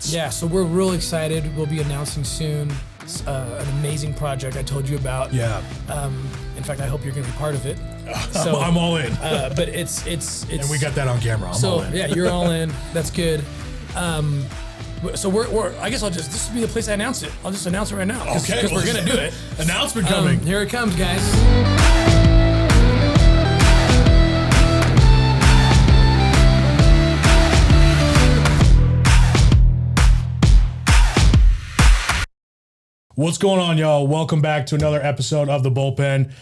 States. Yeah, so we're real excited. We'll be announcing soon an amazing project I told you about. Yeah. In fact, I hope you're going to be part of it. So I'm all in. But it's and we got that on camera. I'm all in. Yeah, you're all in. That's good. So we're I guess this will be the place I announce it. I'll just announce it right now. Okay. Because we're going to do it. Announcement coming. Here it comes, guys. What's going on, y'all? Welcome back to another episode of The Bullpen.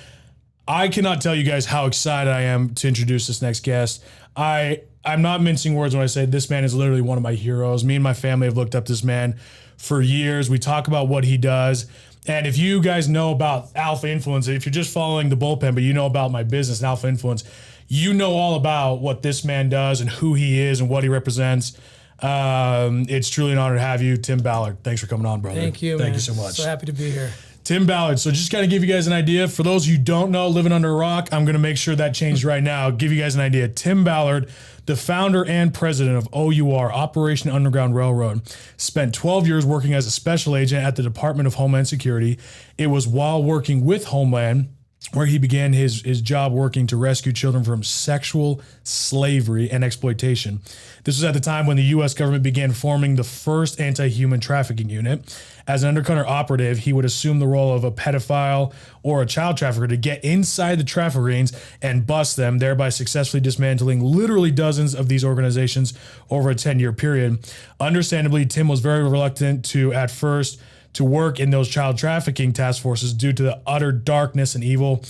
I cannot tell you guys how excited I am to introduce this next guest. I'm not mincing words when I say this man is literally one of my heroes. Me and my family have looked up this man for years. We talk about what he does. And if you guys know about Alpha Influence, if you're just following The Bullpen, but you know about my business, Alpha Influence, you know all about what this man does and who he is and what he represents. It's truly an honor to have you, Tim Ballard. Thanks for coming on, brother. Thank you, Thank man. you so much. So happy to be here. Tim Ballard. So just kind of give you guys an idea. For those of you who don't know, living under a rock, I'm going to make sure that changed right now. Give you guys an idea. Tim Ballard, the founder and president of O.U.R, Operation Underground Railroad, spent 12 years working as a special agent at the Department of Homeland Security. It was while working with Homeland where he began his job working to rescue children from sexual slavery and exploitation. This was at the time when the U.S. government began forming the first anti-human trafficking unit. As an undercover operative, he would assume the role of a pedophile or a child trafficker to get inside the traffic rings and bust them, thereby successfully dismantling literally dozens of these organizations over a 10-year period. Understandably, Tim was very reluctant to work in those child trafficking task forces due to the utter darkness and evil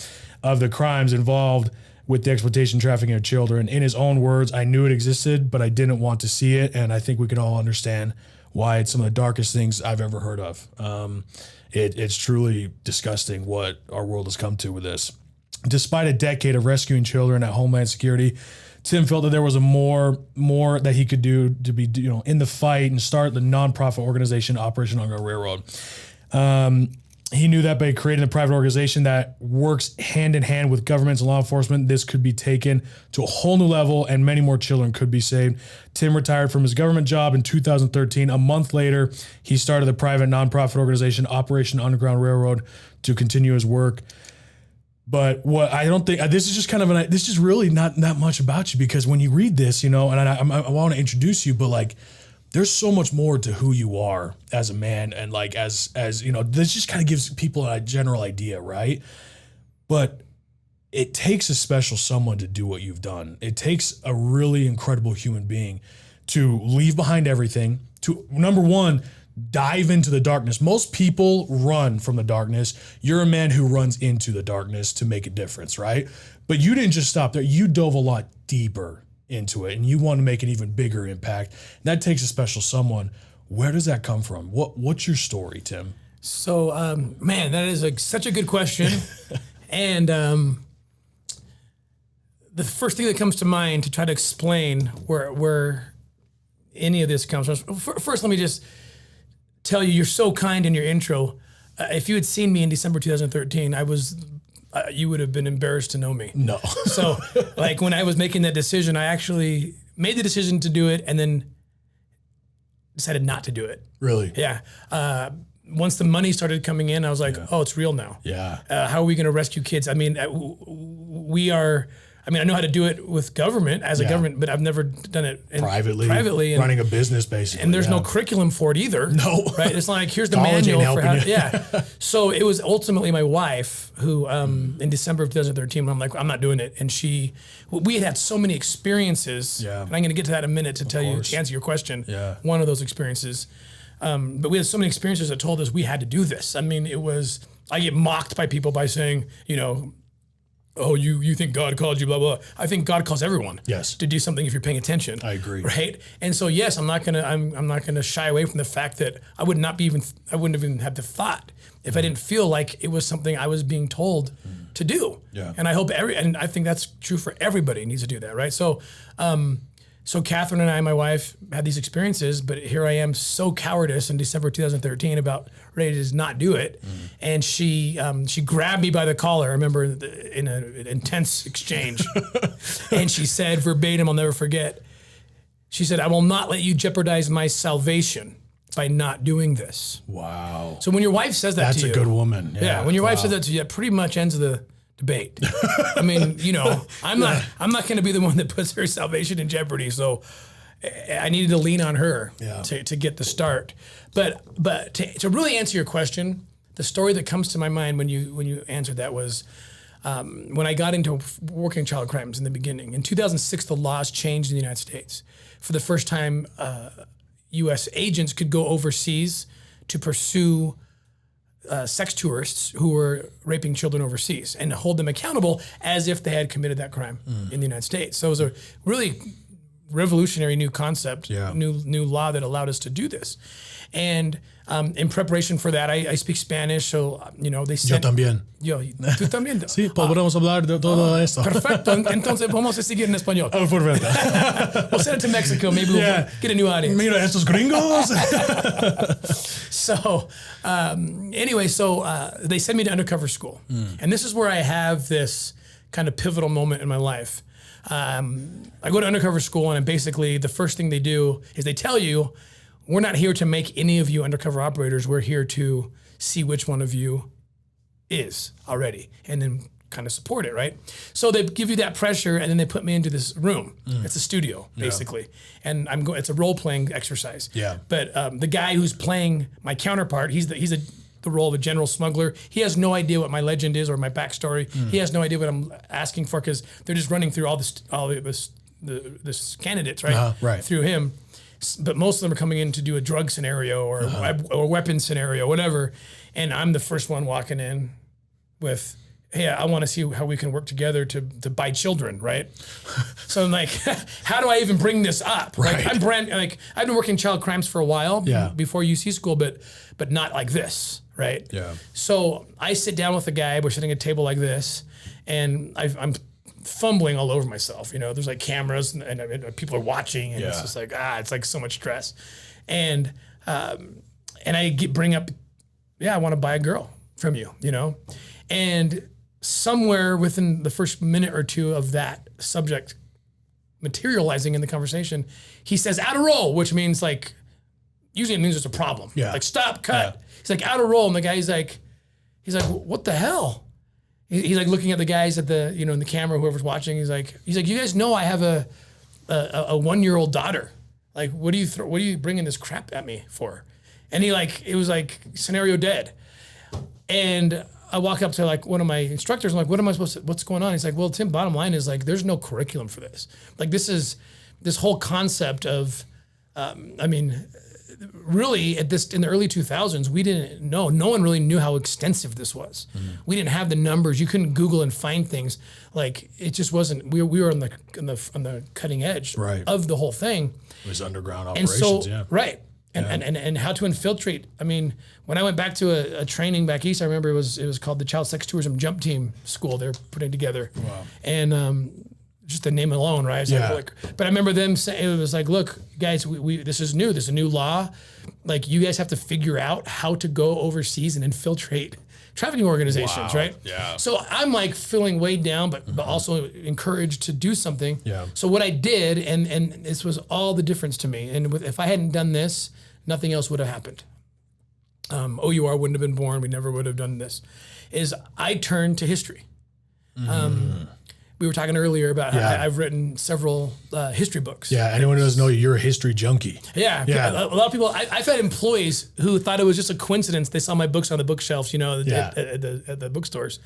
of the crimes involved with the exploitation, trafficking of children. In his own words, I knew it existed, but I didn't want to see it. And I think we can all understand why it's some of the darkest things I've ever heard of. It's truly disgusting what our world has come to with this. Despite a decade of rescuing children at Homeland Security, Tim felt that there was more that he could do to be, in the fight and start the nonprofit organization Operation Underground Railroad. He knew that by creating a private organization that works hand in hand with governments and law enforcement, this could be taken to a whole new level and many more children could be saved. Tim retired from his government job in 2013. A month later, he started the private nonprofit organization Operation Underground Railroad to continue his work. But what I don't think, this is just kind of this is really not that much about you, because when you read this, and I want to introduce you, but there's so much more to who you are as a man, and as this just kind of gives people a general idea, right? But it takes a special someone to do what you've done. It takes a really incredible human being to leave behind everything, to, number one, dive into the darkness. Most people run from the darkness. You're a man who runs into the darkness to make a difference, right? But you didn't just stop there. You dove a lot deeper into it, and you want to make an even bigger impact. That takes a special someone. Where does that come from? What's your story, Tim? So, man, that is such a good question. And the first thing that comes to mind to try to explain where any of this comes from. First, let me just tell you, you're so kind in your intro. If you had seen me in December 2013, you would have been embarrassed to know me. No. So when I was making that decision, I actually made the decision to do it and then decided not to do it. Really? Yeah. Once the money started coming in, I was like, oh, it's real now. Yeah. How are we going to rescue kids? I mean, I know how to do it with government as a government, but I've never done it privately and running a business basically. And there's no curriculum for it either. No. Right? It's not like, here's the manual for how, So it was ultimately my wife who, in December of 2013, I'm like, I'm not doing it. And we had so many experiences, and I'm going to get to that in a minute to answer your question. Yeah. One of those experiences. But we had so many experiences that told us we had to do this. I mean, I get mocked by people by saying, oh, you think God called you, blah, blah. I think God calls everyone to do something if you're paying attention. I agree. Right? And so, yes, I'm not gonna shy away from the fact that I wouldn't have even had the thought if I didn't feel like it was something I was being told to do. Yeah. And I hope and I think that's true for everybody needs to do that, right? So, So Catherine and I, my wife, had these experiences, but here I am, so cowardice in December 2013, about ready to just not do it. And she grabbed me by the collar. I remember in an intense exchange, and she said verbatim, I'll never forget, She said, I will not let you jeopardize my salvation by not doing this. Wow. So when your wife says that to you. That's a good woman. Yeah. When your wife says that to you, it pretty much ends the debate. I mean, I'm not going to be the one that puts her salvation in jeopardy. So I needed to lean on her to get the start. But to really answer your question, the story that comes to my mind when you answered that was when I got into working child crimes in the beginning. In 2006, the laws changed in the United States. For the first time, U.S. agents could go overseas to pursue sex tourists who were raping children overseas and hold them accountable as if they had committed that crime in the United States. So it was a really revolutionary new concept, new law that allowed us to do this. And in preparation for that, I speak Spanish, so they sent... Yo también. ¿Tú también? Sí, podemos hablar de todo esto. Perfecto. Entonces vamos a seguir en español. Oh, perfecto. We'll send it to Mexico. Maybe we'll get a new audience. Mira estos gringos. So anyway, they sent me to undercover school, and this is where I have this kind of pivotal moment in my life. I go to undercover school, and basically the first thing they do is they tell you, we're not here to make any of you undercover operators. We're here to see which one of you is already, and then kind of support it, right? So they give you that pressure, and then they put me into this room. It's a studio, basically, and it's a role-playing exercise. Yeah. But the guy who's playing my counterpart, he's the role of a general smuggler. He has no idea what my legend is or my backstory. He has no idea what I'm asking for because they're just running through all this candidates, right? Right. Through him. But most of them are coming in to do a drug scenario or a weapon scenario, whatever. And I'm the first one walking in with, hey, I want to see how we can work together to buy children, right? So I'm like, how do I even bring this up? Right. Like I've been working child crimes for a while before UC school, but not like this, right? Yeah. So I sit down with a guy, we're sitting at a table like this, and I'm fumbling all over myself. There's like cameras and people are watching, and it's just like, it's like so much stress. And I bring up, I want to buy a girl from you, and somewhere within the first minute or two of that subject materializing in the conversation, he says out of roll, which means like, usually it means it's a problem. Yeah. Like stop, cut. Yeah. He's like out of roll. And the guy's like, what the hell? He's like looking at the guys at the, in the camera, whoever's watching. He's like, you guys know I have a 1-year-old daughter. Like, what are you bringing this crap at me for? And it was like scenario dead. And I walk up to like one of my instructors. I'm like, what's going on? He's like, well, Tim, bottom line is like, there's no curriculum for this. Like this whole concept of, really in the early 2000s, we didn't know. No one really knew how extensive this was. We didn't have the numbers. You couldn't Google and find things. Like it just wasn't. We were on the cutting edge of the whole thing. It was underground operations. Right. And how to infiltrate. I mean, when I went back to a training back east, I remember it was called the Child Sex Tourism Jump Team School they're putting together. Wow. And just the name alone, right? But I remember them saying, it was like, look, guys, we this is new. This is a new law. Like, you guys have to figure out how to go overseas and infiltrate trafficking organizations, right? Yeah. So I'm like feeling weighed down, but also encouraged to do something. Yeah. So what I did, and this was all the difference to me. And if I hadn't done this, nothing else would have happened. O.U.R. wouldn't have been born. We never would have done this. Is I turned to history. We were talking earlier about how I've written several history books. Yeah, anyone who doesn't know you, you're a history junkie. Yeah. A lot of people, I've had employees who thought it was just a coincidence. They saw my books on the bookshelves, at the bookstores.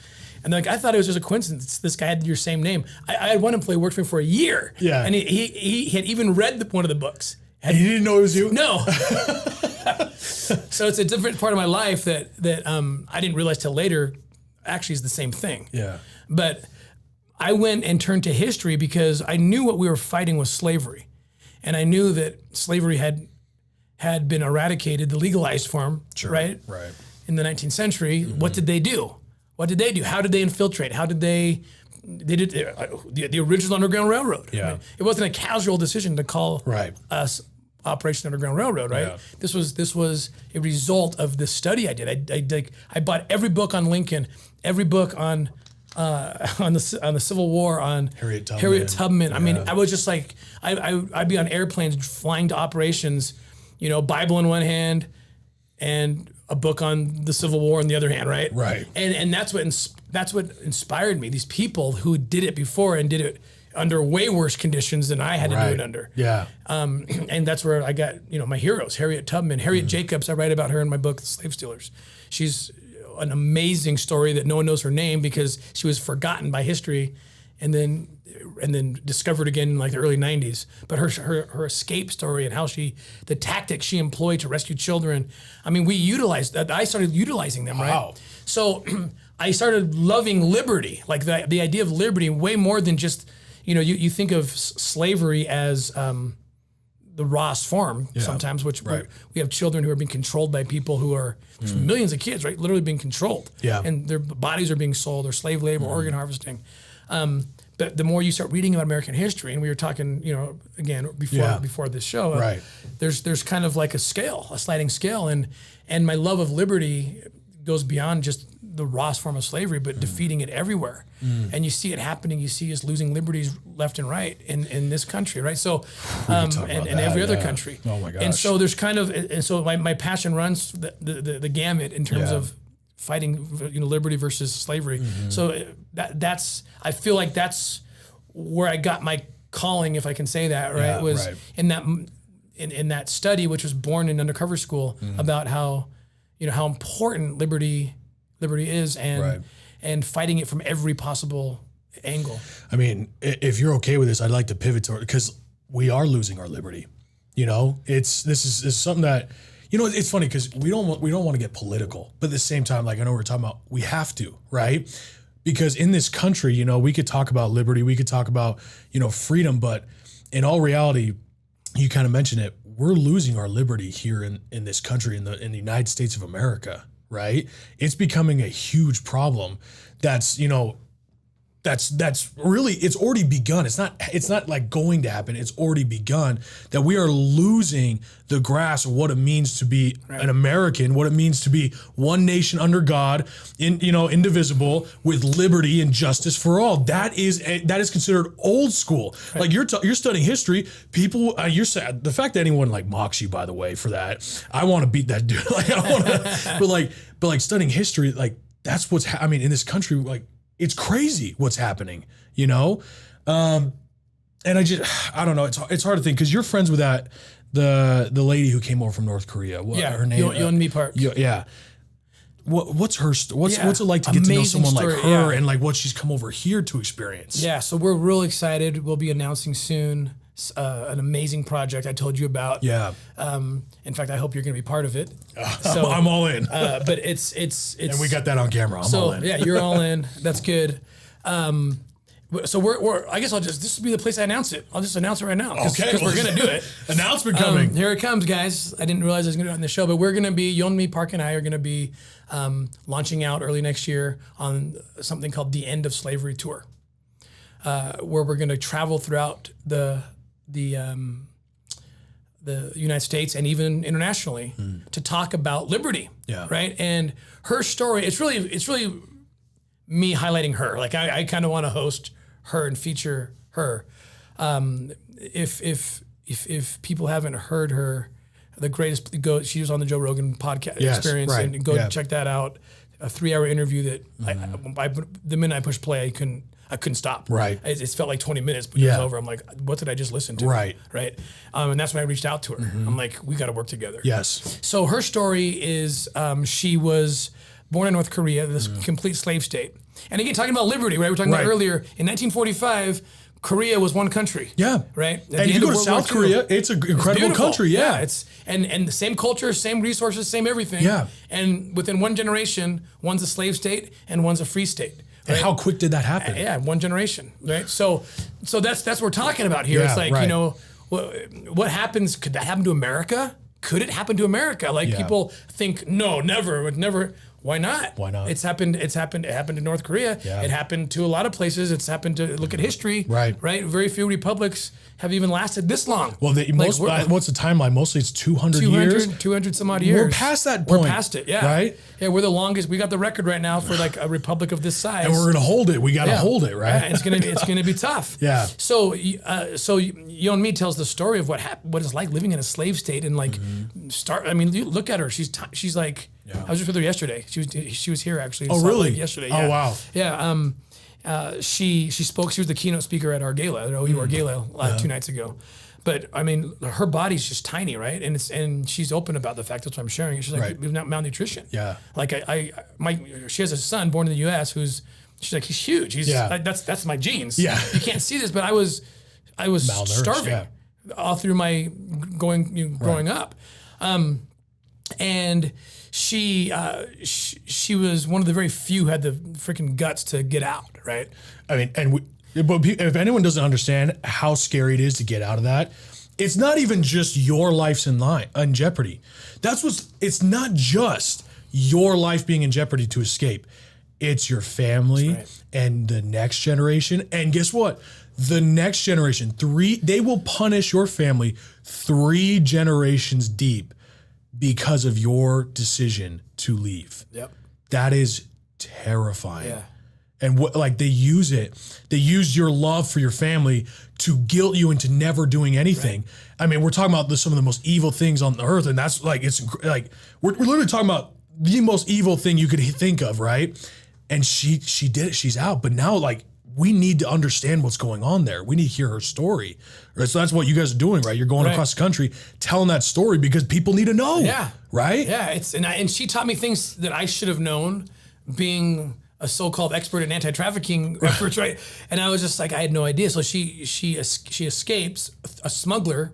And they're like, I thought it was just a coincidence. This guy had your same name. I had one employee worked for me for a year. Yeah. And he had even read one of the books. And he didn't know it was you? No. So it's a different part of my life that I didn't realize till later actually is the same thing. Yeah. But I went and turned to history because I knew what we were fighting was slavery. And I knew that slavery had been eradicated, the legalized form, right? Right. In the 19th century. What did they do? How did they infiltrate? How did they did the original Underground Railroad? Yeah. I mean, it wasn't a casual decision to call us Operation Underground Railroad, right? Yeah. This was a result of the study I did. I bought every book on Lincoln, every book on on the Civil War on Harriet Tubman. I mean, I was just like, I'd be on airplanes flying to operations, you know, Bible in one hand and a book on the Civil War in the other hand, right? Right. And that's what inspired me. These people who did it before and did it under way worse conditions than I had to do it under. Yeah. And that's where I got, you know, my heroes, Harriet Tubman, Harriet Jacobs. I write about her in my book, The Slave Stealers. She's an amazing story that no one knows her name because she was forgotten by history and then discovered again in like the early 90s. But her escape story and how the tactics she employed to rescue children, I mean, I started utilizing them, right? So I started loving liberty, like the idea of liberty way more than just, you know, you think of slavery as the rawest form sometimes, which we have children who are being controlled by people who are millions of kids, right? Literally being controlled. Yeah. And their bodies are being sold or slave labor, organ harvesting. But the more you start reading about American history, and we were talking, you know, again, before this show, there's kind of like a sliding scale. And my love of liberty goes beyond just the rawest form of slavery, but defeating it everywhere. And you see it happening. You see us losing liberties left and right in this country, right? So, and every other country. Oh my gosh. And so there's kind of, and so my passion runs the gamut in terms of fighting, you know, liberty versus slavery. So I feel like that's where I got my calling, if I can say that, right? Was in that study, which was born in undercover school, about how, you know, how important liberty is and fighting it from every possible angle. I mean, if you're okay with this, I'd like to pivot toward, because we are losing our liberty. You know, this is something that, you know, it's funny because we don't want to get political, but at the same time, like I know we're talking about, we have to, right? Because in this country, you know, we could talk about liberty, we could talk about, you know, freedom, but in all reality, you kind of mentioned it, we're losing our liberty here in this country, in the United States of America, right? It's becoming a huge problem. That's, you know, that's really, it's already begun. It's not like going to happen. It's already begun, that we are losing the grasp of what it means to be an American, what it means to be one nation under God, indivisible, with liberty and justice for all. That is considered old school. Right. Like you're studying history, people. You're sad. The fact that anyone like mocks you, by the way, for that, I want to beat that dude. Like I want to, but like studying history, like that's what's. I mean, in this country, like. It's crazy what's happening, you know? And I don't know. It's hard to think because you're friends with the lady who came over from North Korea. Her name? Yeonmi Park. Yeah. What's her, what's it like to get to know someone like her and like what she's come over here to experience? Yeah. So we're real excited. We'll be announcing soon an amazing project I told you about. Yeah. In fact, I hope you're going to be part of it. So I'm all in. But it's and we got that on camera. I'm all in. Yeah, you're all in. That's good. So we're I guess this will be the place I announce it. I'll just announce it right now. Because we're going to do it. Announcement coming. Here it comes, guys. I didn't realize I was going to do it on the show, but we're going to be, Yeonmi Park and I are going to be launching out early next year on something called the End of Slavery Tour, where we're going to travel throughout the United States and even internationally to talk about liberty. Yeah. Right. And her story, it's really me highlighting her. Like I kind of want to host her and feature her. If people haven't heard her, the greatest, she was on the Joe Rogan podcast experience, and go check that out. A 3-hour interview that I the minute I pushed play, I couldn't stop. Right. It felt like 20 minutes, but it was over. I'm like, what did I just listen to? Right. Right. And that's when I reached out to her. I'm like, we got to work together. Yes. So her story is she was born in North Korea, this complete slave state. And again, talking about liberty, right? We were talking about earlier, in 1945, Korea was one country. Yeah. Right. And if you go to South Korea, it's an incredible country. Yeah. It's and the same culture, same resources, same everything. Yeah. And within one generation, one's a slave state and one's a free state. Right? And how quick did that happen? Yeah, one generation, right? So that's what we're talking about here. It's like, you know, what happens? Could that happen to America? Could it happen to America? Like people think, no, never, would never. Why not? Why not? It happened in North Korea. Yeah. It happened to a lot of places. It's happened to, look at history. Right. Very few republics have even lasted this long. Well, what's the timeline? Mostly it's 200 years. 200 some odd years. We're past that point. We're past it, yeah. Right? Yeah, we're the longest. We got the record right now for like a republic of this size. And we're going to hold it. We got to hold it, right? Yeah, it's gonna be tough. Yeah. So Yeon Mi tells the story of what it's like living in a slave state and like I mean, you look at her. She's like, I was just with her yesterday. She was here actually. Oh, really? Yesterday. Oh, yeah. wow. Yeah. She spoke. She was the keynote speaker at our gala, at O.U.R. gala 2 nights ago. But I mean, her body's just tiny, right? And she's open about the fact. That's what I'm sharing. She's like, malnutrition. Yeah. Like she has a son born in the U.S. She's like, he's huge. He's like, that's my genes. Yeah. You can't see this, but I was starving all through my growing up. And she was one of the very few who had the freaking guts to get out, right? I mean, but if anyone doesn't understand how scary it is to get out of that, it's not even just your life's in jeopardy. It's not just your life being in jeopardy to escape. It's your family and the next generation. And guess what? The next generation, they will punish your family 3 generations deep because of your decision to leave. Yep. That is terrifying. Yeah. And they use your love for your family to guilt you into never doing anything. Right. I mean, we're talking about some of the most evil things on the earth, and that's like, we're literally talking about the most evil thing you could think of, right? And she did it. She's out, but now we need to understand what's going on there. We need to hear her story. Right? So that's what you guys are doing, right? You're going across the country telling that story because people need to know. Yeah. Right? Yeah. And she taught me things that I should have known being a so-called expert in anti-trafficking efforts, right? And I was just like, I had no idea. So she escapes. A smuggler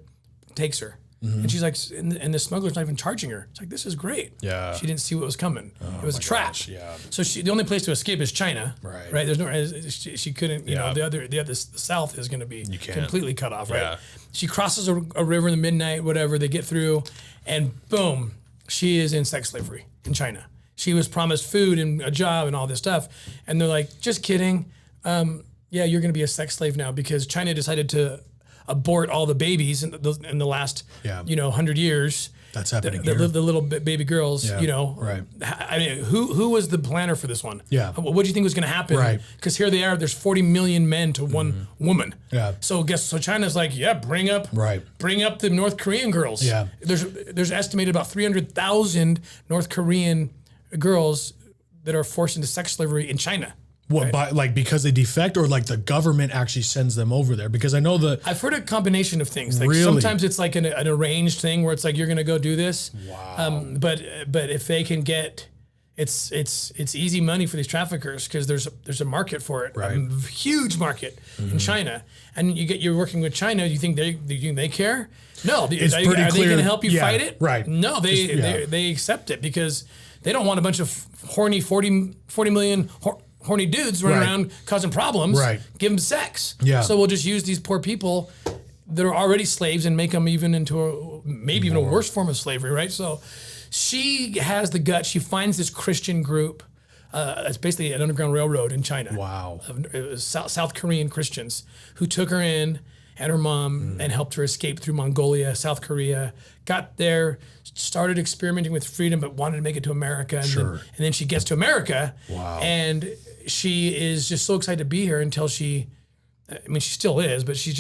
takes her. Mm-hmm. And she's like, and the smuggler's not even charging her. It's like, this is great. Yeah. She didn't see what was coming. It was a trap. Gosh, yeah. So the only place to escape is China. Right. Right. There's no. She couldn't. The South is going to be completely cut off. Right. Yeah. She crosses a river in the midnight. Whatever. They get through, and boom, she is in sex slavery in China. She was promised food and a job and all this stuff, and they're like, just kidding. Yeah, you're going to be a sex slave now because China decided to abort all the babies in the last 100 years. That's happening the here. The little baby girls, Right. I mean, who was the planner for this one? Yeah. What do you think was going to happen? Right. Because here they are. There's 40 million men to one woman. Yeah. So China's like, bring up the North Korean girls. Yeah. There's estimated about 300,000 North Korean girls that are forced into sex slavery in China. What, because they defect, or the government actually sends them over there? Because I know I've heard a combination of things. Like really? Sometimes it's like an arranged thing where it's like, you're going to go do this. Wow. But if they can get, it's easy money for these traffickers because there's a market for it, right. A huge market in China. And you're working with China. You think they care? No. It's are pretty they clear. going to help you fight it? Right. No, they accept it because they don't want a bunch of horny 40 million horny dudes running around causing problems. Right. Give them sex. Yeah. So we'll just use these poor people that are already slaves and make them even into even a worse form of slavery, right? So she has the gut. She finds this Christian group. It's basically an underground railroad in China. Wow. It was South Korean Christians who took her in and her mom and helped her escape through Mongolia, South Korea, got there, started experimenting with freedom, but wanted to make it to America. And then she gets to America. Wow. And she is just so excited to be here until she still is, but she's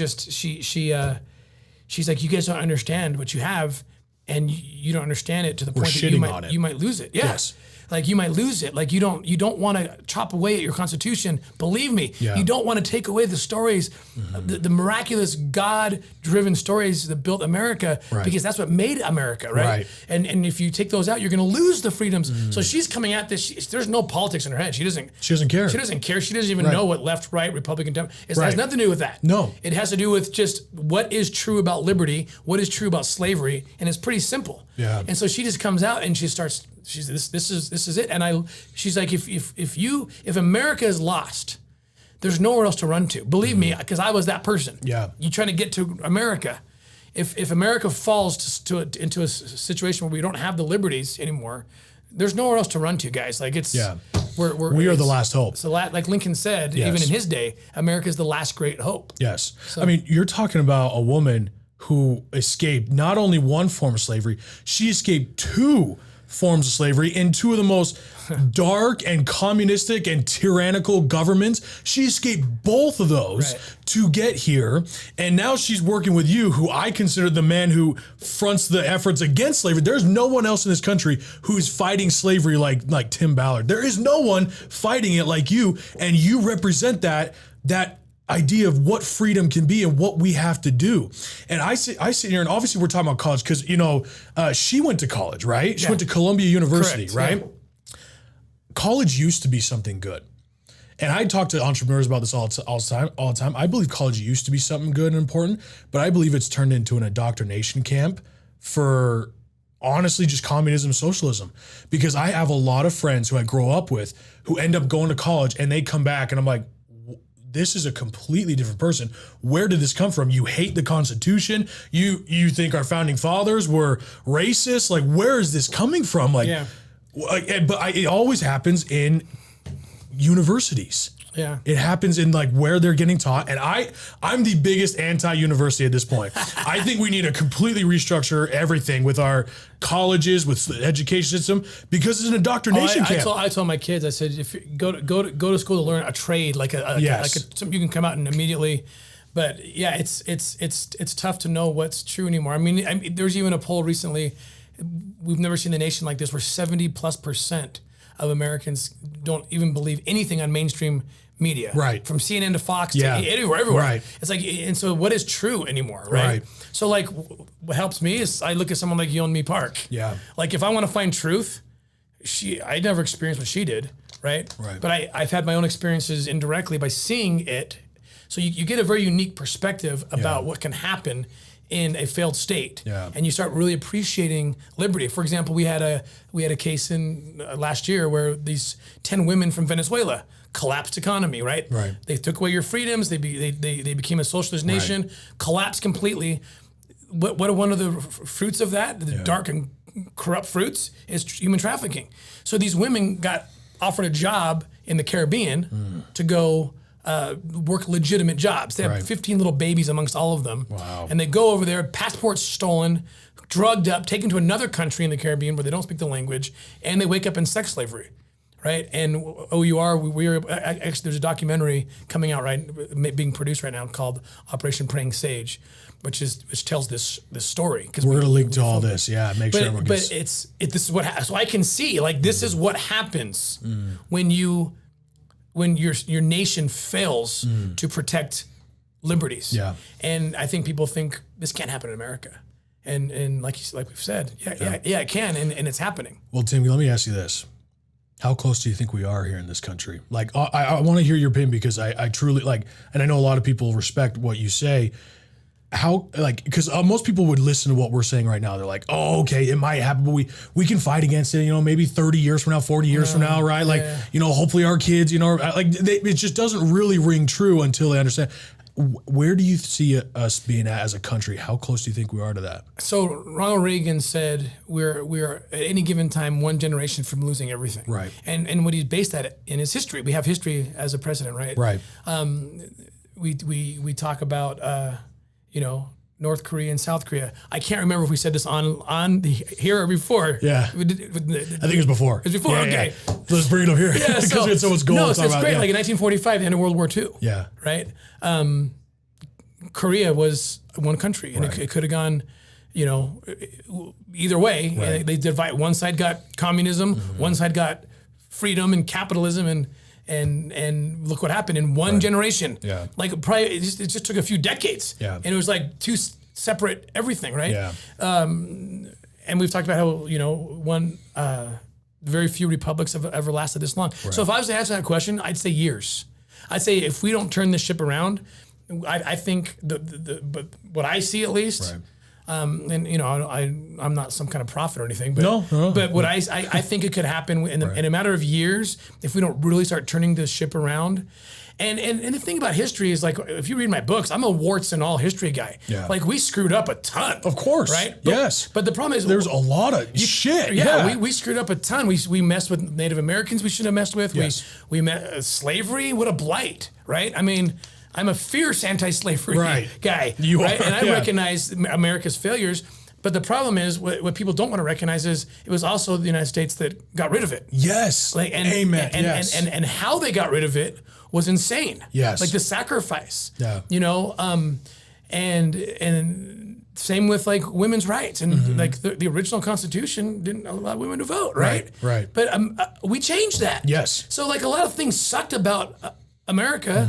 like, you guys don't understand what you have, and you don't understand it to the point that you might lose it. Yeah. Yes. Like you might lose it. Like you don't want to chop away at your Constitution. Believe me, you don't want to take away the stories, the miraculous God-driven stories that built America, because that's what made America, right? And if you take those out, you're going to lose the freedoms. So she's coming at this. There's no politics in her head. She doesn't care. She doesn't care. She doesn't even know what left, right, Republican, Democrat. It has nothing to do with that. No, it has to do with just what is true about liberty, what is true about slavery, and it's pretty simple. Yeah. And so she just comes out and she starts. She's this is it, and she's like, if America is lost, there's nowhere else to run to. Believe me, because I was that person. Yeah, you trying to get to America. If America falls into a situation where we don't have the liberties anymore, there's nowhere else to run to, guys. Like it's, we are the last hope. So like Lincoln said, even in his day, America is the last great hope. Yes. So, I mean, you're talking about a woman who escaped not only one form of slavery, she escaped 2 forms of slavery in 2 of the most dark and communistic and tyrannical governments. She escaped both of those to get here. And now she's working with you, who I consider the man who fronts the efforts against slavery. There's no one else in this country who's fighting slavery like Tim Ballard. There is no one fighting it like you. And you represent that idea of what freedom can be and what we have to do. And I sit here, and obviously we're talking about college because, she went to college, right? She went to Columbia University, right? Yeah. College used to be something good. And I talk to entrepreneurs about this all the time. I believe college used to be something good and important, but I believe it's turned into an indoctrination camp for honestly just communism, socialism. Because I have a lot of friends who I grow up with who end up going to college and they come back and I'm like, this is a completely different person. Where did this come from? You hate the Constitution. You think our founding fathers were racist. Like, where is this coming from? It always happens in universities. Yeah. It happens in like where they're getting taught. And I'm the biggest anti-university at this point. I think we need to completely restructure everything with our colleges, with the education system, because it's an indoctrination camp. I told my kids, I said, if you go to school to learn a trade, something you can come out and immediately. But yeah, it's tough to know what's true anymore. I mean, there's even a poll recently. We've never seen a nation like this where 70+% of Americans don't even believe anything on mainstream media. Right. From CNN to Fox to everywhere. Right. It's like, and so what is true anymore, right? So like what helps me is I look at someone like Yeonmi Park. Yeah. Like if I want to find truth, I never experienced what she did, right? But I've had my own experiences indirectly by seeing it. So you get a very unique perspective about what can happen in a failed state, and you start really appreciating liberty. For example, we had a case in last year where these 10 women from Venezuela collapsed economy. Right. They took away your freedoms. They became a socialist nation. Collapsed completely. What are one of the fruits of that? The dark and corrupt fruits is human trafficking. So these women got offered a job in the Caribbean to go work legitimate jobs. They have 15 little babies amongst all of them. Wow. And they go over there, passports stolen, drugged up, taken to another country in the Caribbean where they don't speak the language, and they wake up in sex slavery, right? And O.U.R, actually there's a documentary coming out, being produced right now called Operation Praying Sage, which tells this story. We're going to link to all this, make sure everyone gets... But this is what so I can see, like, this is what happens when your nation fails to protect liberties. And I think people think this can't happen in America. And like we've said, it can, and it's happening. Well, Tim, let me ask you this. How close do you think we are here in this country? Like, I want to hear your opinion because I truly and I know a lot of people respect what you say. Because most people would listen to what we're saying right now. They're like, oh, okay, it might happen, but we can fight against it, maybe 30 years from now, 40 years from now, right? Like, hopefully our kids, it just doesn't really ring true until they understand. Where do you see us being at as a country? How close do you think we are to that? So Ronald Reagan said we're at any given time one generation from losing everything. Right. And what he's based that in his history. We have history as a precedent, right? Right. We talk about North Korea and South Korea. I can't remember if we said this on here or before. Yeah. I think it was before. It was before, okay. Yeah. Let's bring it up here. Yeah, because it's so much gold. No, so it's great. Like in 1945, the end of World War II. Yeah. Right? Korea was one country, and it could have gone, either way. Right. They divide. One side got communism, one side got freedom and capitalism, and look what happened in one generation. Yeah. Like probably it just took a few decades. Yeah. And it was like two separate everything, right? Yeah. And we've talked about how very few republics have ever lasted this long. Right. So if I was to answer that question, I'd say years. I'd say if we don't turn this ship around, I think but what I see at least, And you know, I'm not some kind of prophet or anything, but no. But what I think it could happen in a matter of years if we don't really start turning this ship around. And the thing about history is, like, if you read my books, I'm a warts and all history guy. Yeah. Like, we screwed up a ton. Of course. Right? Yes. But the problem is, there's a lot of shit. Yeah. We screwed up a ton. We messed with Native Americans we shouldn't have messed with. Yes. We met slavery. What a blight, right? I mean, I'm a fierce anti-slavery guy. You right? are, And I recognize America's failures. But the problem is, what people don't want to recognize is it was also the United States that got rid of it. Yes. Like, Amen. And how they got rid of it was insane. Yes. Like the sacrifice. Yeah. You know, and same with like women's rights, and like the original Constitution didn't allow women to vote, right? Right. But we changed that. Yes. So like a lot of things sucked about America,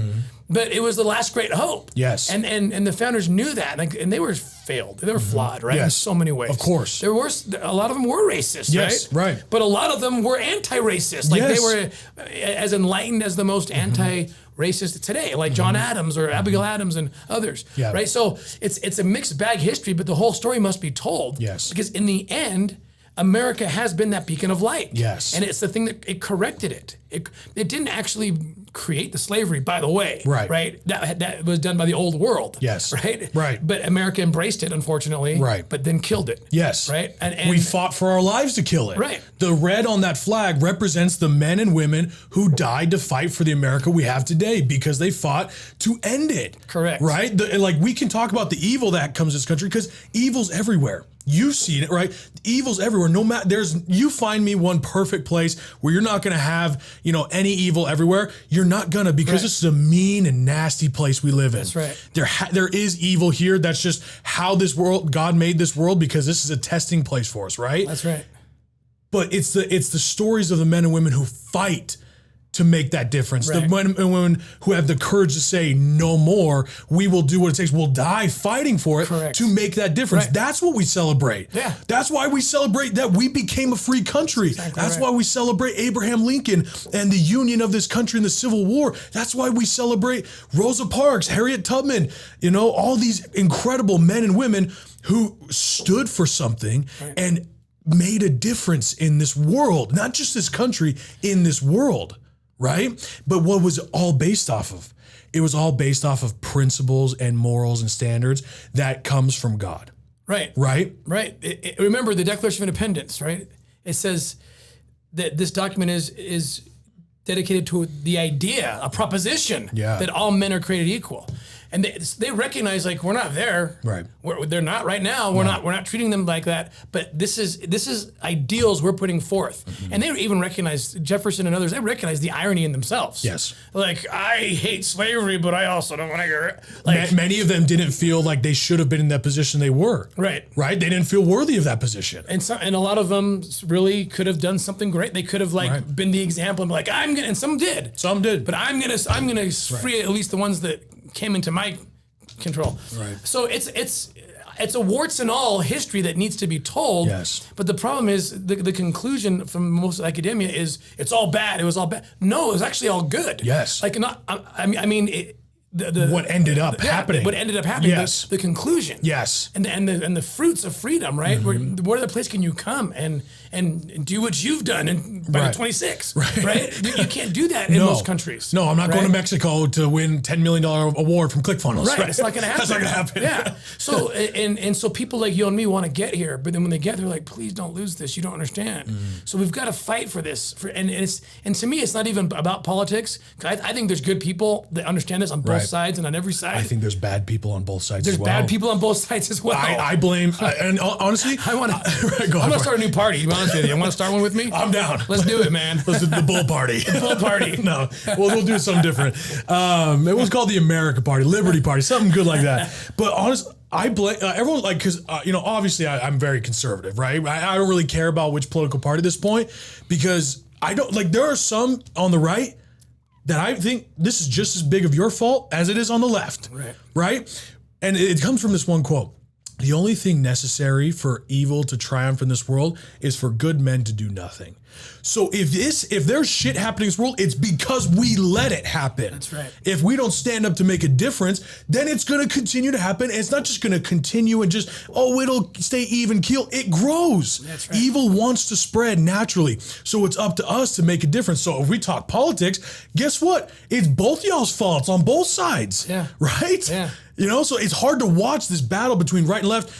but it was the last great hope. Yes. And the founders knew that, like, and they were failed. They were flawed, right? Yes. In so many ways. Of course. There were a lot of them were racist, yes, right? But a lot of them were anti-racist. Like they were as enlightened as the most anti-racist today, like John Adams or Abigail Adams and others. Yeah. Right. So it's a mixed bag history, but the whole story must be told. Yes. Because in the end, America has been that beacon of light. Yes. And it's the thing that it corrected it. It didn't actually create the slavery, by the way. Right. Right. That was done by the old world. Yes. Right. Right. But America embraced it, unfortunately. Right. But then killed it. Yes. Right. And we fought for our lives to kill it. Right. The red on that flag represents the men and women who died to fight for the America we have today because they fought to end it. Correct. Right. Like we can talk about the evil that comes to this country because evil's everywhere. You've seen it, right? Evil's everywhere. No matter you find me one perfect place where you're not going to have, any evil everywhere. You're not gonna because this is a mean and nasty place we live in. That's right. There is evil here. That's just how God made this world because this is a testing place for us, right? That's right. But it's the stories of the men and women who fight to make that difference. Right. The men and women who have the courage to say no more, we will do what it takes. We'll die fighting for it to make that difference. Right. That's what we celebrate. Yeah. That's why we celebrate that we became a free country. Exactly That's why we celebrate Abraham Lincoln and the union of this country in the Civil War. That's why we celebrate Rosa Parks, Harriet Tubman, all these incredible men and women who stood for something and made a difference in this world, not just this country, in this world. Right? But what was it all based off of? It was all based off of principles and morals and standards that comes from God. Right. Right? Right. Remember the Declaration of Independence, right? It says that this document is dedicated to the idea, a proposition that all men are created equal. And they recognize, like, we're not there. Right. They're not right now. We're not treating them like that. But this is ideals we're putting forth. And they even recognize, Jefferson and others, they recognize the irony in themselves. Yes. Like, I hate slavery, but I also don't want to get like many of them didn't feel like they should have been in that position they were. Right. Right? They didn't feel worthy of that position. And a lot of them really could have done something great. They could have been the example and be like, and some did. Some did. But I'm gonna free at least the ones that came into my control. Right. So it's a warts and all history that needs to be told. Yes. But the problem is the conclusion from most of academia is it's all bad. It was all bad. No, it was actually all good. Yes. Like what ended up happening. What ended up happening. Yes. The conclusion. Yes. And the fruits of freedom, right? Where other place can you come and do what you've done by the 26, right? You can't do that in most countries. No, I'm not going to Mexico to win $10 million award from ClickFunnels. Right, it's not going to happen. That's not going to happen. Yeah. So and so people like you and me want to get here, but then when they get there, they're like, please don't lose this. You don't understand. So we've got to fight for this. And to me, it's not even about politics. I think there's good people that understand this on both sides and on every side. I think there's bad people on both sides as well. There's bad people on both sides as well. I blame, and honestly, I want to start a new party. To be honest with you, I want to start one with me. I'm down. Let's do it, man. Let's do the bull party. The bull party. No, we'll do something different. It was called the America Party, Liberty Party, something good like that. But honestly, I blame everyone, because obviously I'm very conservative, right? I don't really care about which political party at this point because I don't there are some on the right that I think this is just as big of your fault as it is on the left. Right. Right? And it comes from this one quote. The only thing necessary for evil to triumph in this world is for good men to do nothing. So if there's shit happening in this world, it's because we let it happen. That's right. If we don't stand up to make a difference, then it's going to continue to happen. And it's not just going to continue and just, it'll stay even keel. It grows. That's right. Evil wants to spread naturally. So it's up to us to make a difference. So if we talk politics, guess what? It's both y'all's faults on both sides. Yeah. Right? Yeah. So it's hard to watch this battle between right and left,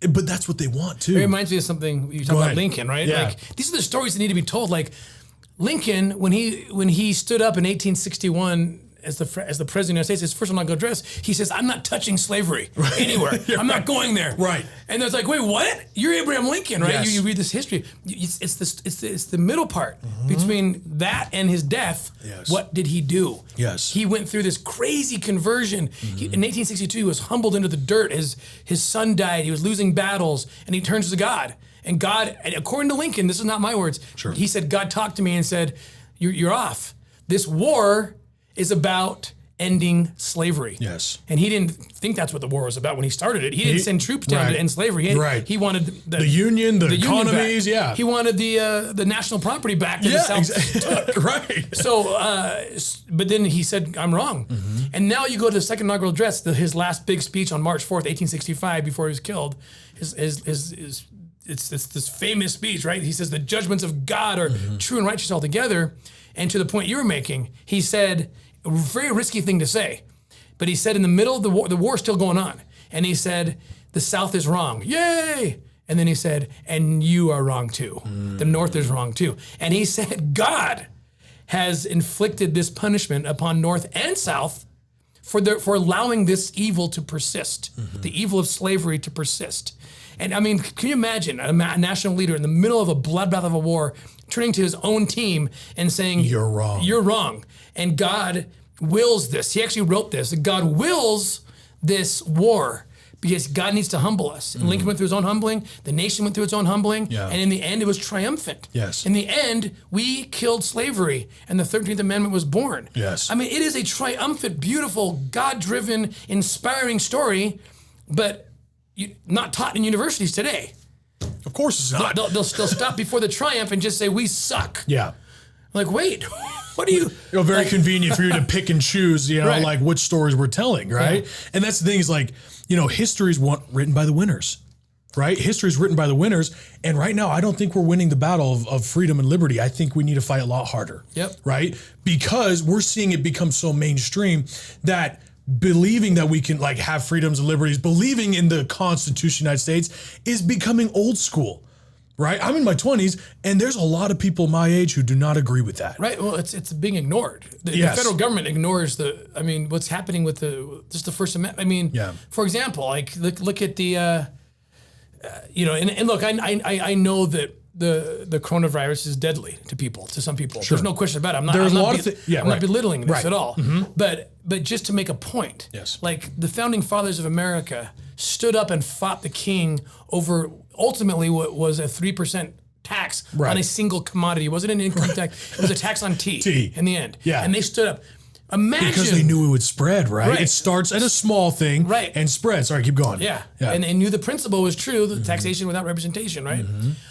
but that's what they want too. It reminds me of something you talk about Lincoln, right? Yeah. Like these are the stories that need to be told. Like Lincoln, when he stood up in 1861 as the president of the United States, his first inaugural address, he says, "I'm not touching slavery anywhere. I'm not going there." Right. And it's like, wait, what? You're Abraham Lincoln, right? Yes. You read this history. It's the middle part between that and his death. Yes. What did he do? Yes. He went through this crazy conversion. In 1862, he was humbled into the dirt. His son died. He was losing battles, and he turns to God. And God, according to Lincoln, this is not my words. Sure. He said, God talked to me and said, "You're off. This war is about ending slavery." Yes. And he didn't think that's what the war was about when he started it. He didn't send troops down to end slavery. He wanted the union, the economies, back. He wanted the national property back that the South took. Right. So, but then he said, "I'm wrong." And now you go to the second inaugural address, his last big speech on March 4th, 1865, before he was killed. It's this famous speech, right? He says the judgments of God are true and righteous altogether. And to the point you were making, he said, a very risky thing to say, but he said in the middle of the war still going on, and he said, the South is wrong. Yay! And then he said, and you are wrong too. The North is wrong too. And he said, God has inflicted this punishment upon North and South for allowing this evil to persist, the evil of slavery to persist. And I mean, can you imagine a national leader in the middle of a bloodbath of a war turning to his own team and saying, "You're wrong. You're wrong." And God wills this. He actually wrote this. God wills this war because God needs to humble us. And Lincoln went through his own humbling. The nation went through its own humbling. Yeah. And in the end, it was triumphant. Yes. In the end, we killed slavery and the 13th Amendment was born. Yes. I mean, it is a triumphant, beautiful, God-driven, inspiring story, but not taught in universities today. Of course it's not. They'll stop before the triumph and just say, we suck. Yeah. Like, wait, what do you... very convenient for you to pick and choose, right. like which stories we're telling, right? Yeah. And that's the thing is like, history is written by the winners, right? History is written by the winners. And right now, I don't think we're winning the battle of freedom and liberty. I think we need to fight a lot harder. Yep. Right? Because we're seeing it become so mainstream that believing that we can have freedoms and liberties, believing in the Constitution of the United States is becoming old school, right? I'm in my 20s and there's a lot of people my age who do not agree with that. Right. Well, it's being ignored. The federal government ignores what's happening with the First Amendment. I mean, for example, look at the, and look, I know that the coronavirus is deadly to people, to some people. Sure. There's no question about it. I'm not belittling this at all. But just to make a point, the founding fathers of America stood up and fought the king over ultimately what was a 3% tax on a single commodity. It wasn't an income tax. It was a tax on tea in the end. Yeah. And they stood up. Imagine. Because they knew it would spread, right? It starts at a small thing and spreads. Sorry, keep going. Yeah. And they knew the principle was true, the taxation without representation, right?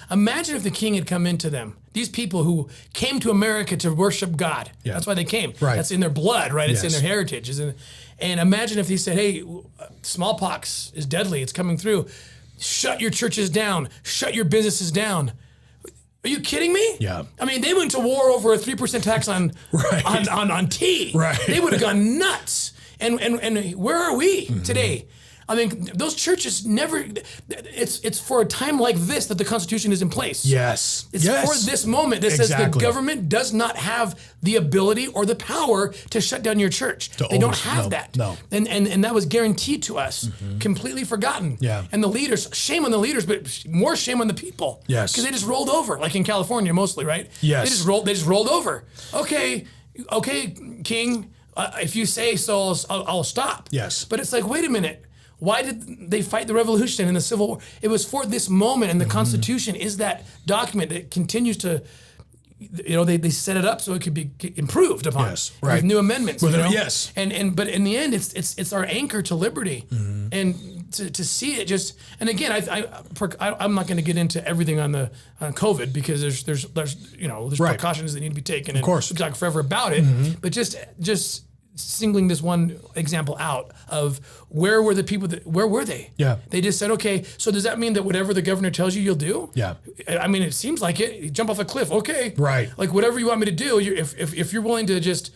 Imagine if the king had come into them. These people who came to America to worship God. Yeah. That's why they came. Right. That's in their blood, right? It's in their heritage. And imagine if he said, hey, smallpox is deadly. It's coming through. Shut your churches down. Shut your businesses down. Are you kidding me? Yeah. I mean, they went to war over a 3% tax on tea. Right. They would have gone nuts. And where are we today? I mean, those churches never. It's for a time like this that the Constitution is in place. Yes. It's for this moment that says the government does not have the ability or the power to shut down your church. They don't have that. No. And that was guaranteed to us. Completely forgotten. Yeah. And the leaders, shame on the leaders, but more shame on the people. Yes. Because they just rolled over, like in California mostly, right? Yes. They just rolled over. Okay, King. If you say so, I'll stop. Yes. But it's like, wait a minute. Why did they fight the revolution and the Civil War? It was for this moment, and the Constitution is that document that continues to, they set it up so it could be improved upon with new amendments. Yes. But in the end, it's our anchor to liberty. And to see it just, and again, I'm not going to get into everything on COVID because there's precautions that need to be taken. Of course, we talk forever about it, but just singling this one example out of where were the people where were they? Yeah. They just said, okay, so does that mean that whatever the governor tells you, you'll do? Yeah. I mean, it seems like it. You jump off a cliff. Okay. Right. Like whatever you want me to do, if you're willing to just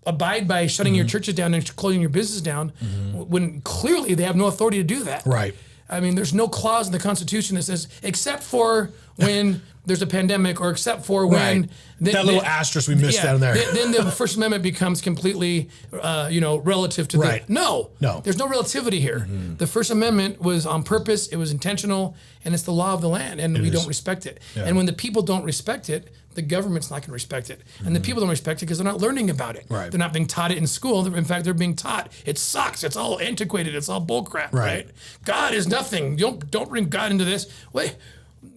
abide by shutting your churches down and closing your business down, when clearly they have no authority to do that. Right. I mean, there's no clause in the Constitution that says, except for when there's a pandemic or except for when... That little asterisk we missed down there. Then the First Amendment becomes completely, relative to right. No. There's no relativity here. The First Amendment was on purpose, it was intentional, and it's the law of the land, and we don't respect it. Yeah. And when the people don't respect it, the government's not going to respect it. And the people don't respect it because they're not learning about it. Right. They're not being taught it in school. In fact, they're being taught it sucks. It's all antiquated. It's all bullcrap. Right. God is nothing. Don't bring God into this. Wait.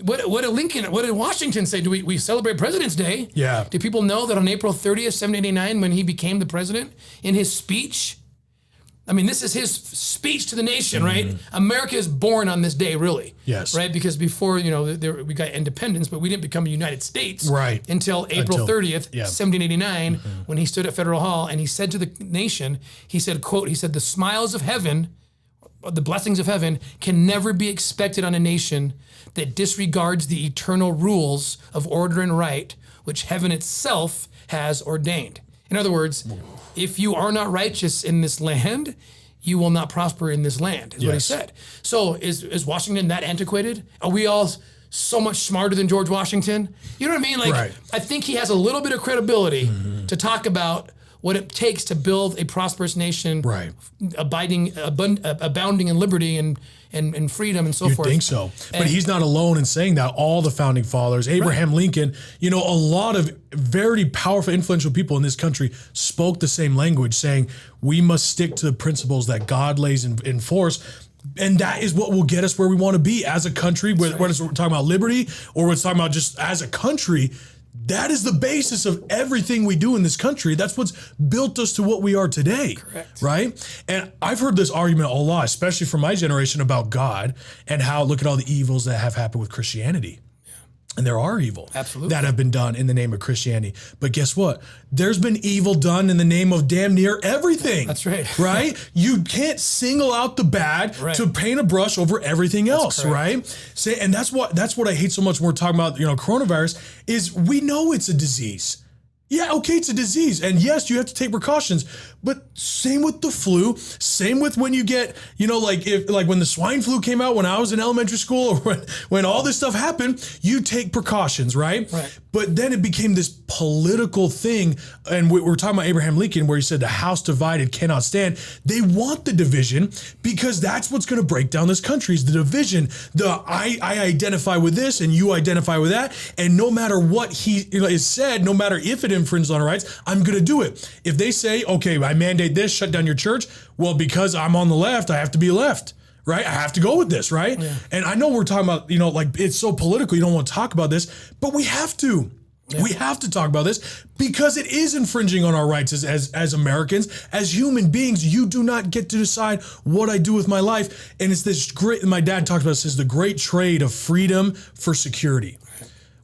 What did Washington say? Do we celebrate President's Day? Yeah. Do people know that on April 30th, 1789, when he became the president, in his speech, I mean, this is his speech to the nation, right? America is born on this day, really. Yes. Right? Because before, we got independence, but we didn't become a United States until April 30th, 1789, when he stood at Federal Hall and he said to the nation, he said, quote, he said, the smiles of heaven, the blessings of heaven can never be expected on a nation that disregards the eternal rules of order and right, which heaven itself has ordained. In other words, if you are not righteous in this land, you will not prosper in this land, is what he said. So is Washington that antiquated? Are we all so much smarter than George Washington? You know what I mean? Like, I think he has a little bit of credibility to talk about what it takes to build a prosperous nation, abounding in liberty and freedom and so forth. You think so. But he's not alone in saying that. All the founding fathers, Abraham Lincoln, a lot of very powerful, influential people in this country spoke the same language, saying we must stick to the principles that God lays in force. And that is what will get us where we want to be as a country, whether we're talking about liberty or we're talking about just as a country. That is the basis of everything we do in this country. That's what's built us to what we are today. Correct. Right? And I've heard this argument a lot, especially from my generation, about God and how look at all the evils that have happened with Christianity. And there are evil that have been done in the name of Christianity. But guess what? There's been evil done in the name of damn near everything. That's right. Right? You can't single out the bad to paint a brush over everything else, right? And that's what I hate so much when we're talking about, coronavirus, is we know it's a disease. Yeah, okay, it's a disease. And yes, you have to take precautions. But same with the flu, same with when you get, like when the swine flu came out when I was in elementary school, or when all this stuff happened, you take precautions, right? But then it became this political thing. And we're talking about Abraham Lincoln, where he said the house divided cannot stand. They want the division because that's what's going to break down this country, is the division. I identify with this and you identify with that. And no matter what he is said, no matter if it infringes on our rights, I'm going to do it. If they say, okay, I mandate this, shut down your church. Well, because I'm on the left, I have to be left, right? I have to go with this, right? Yeah. And I know we're talking about, it's so political, you don't want to talk about this, but we have to. Yeah. We have to talk about this because it is infringing on our rights as Americans, as human beings. You do not get to decide what I do with my life. And it's this great, my dad talked about this, is the great trade of freedom for security.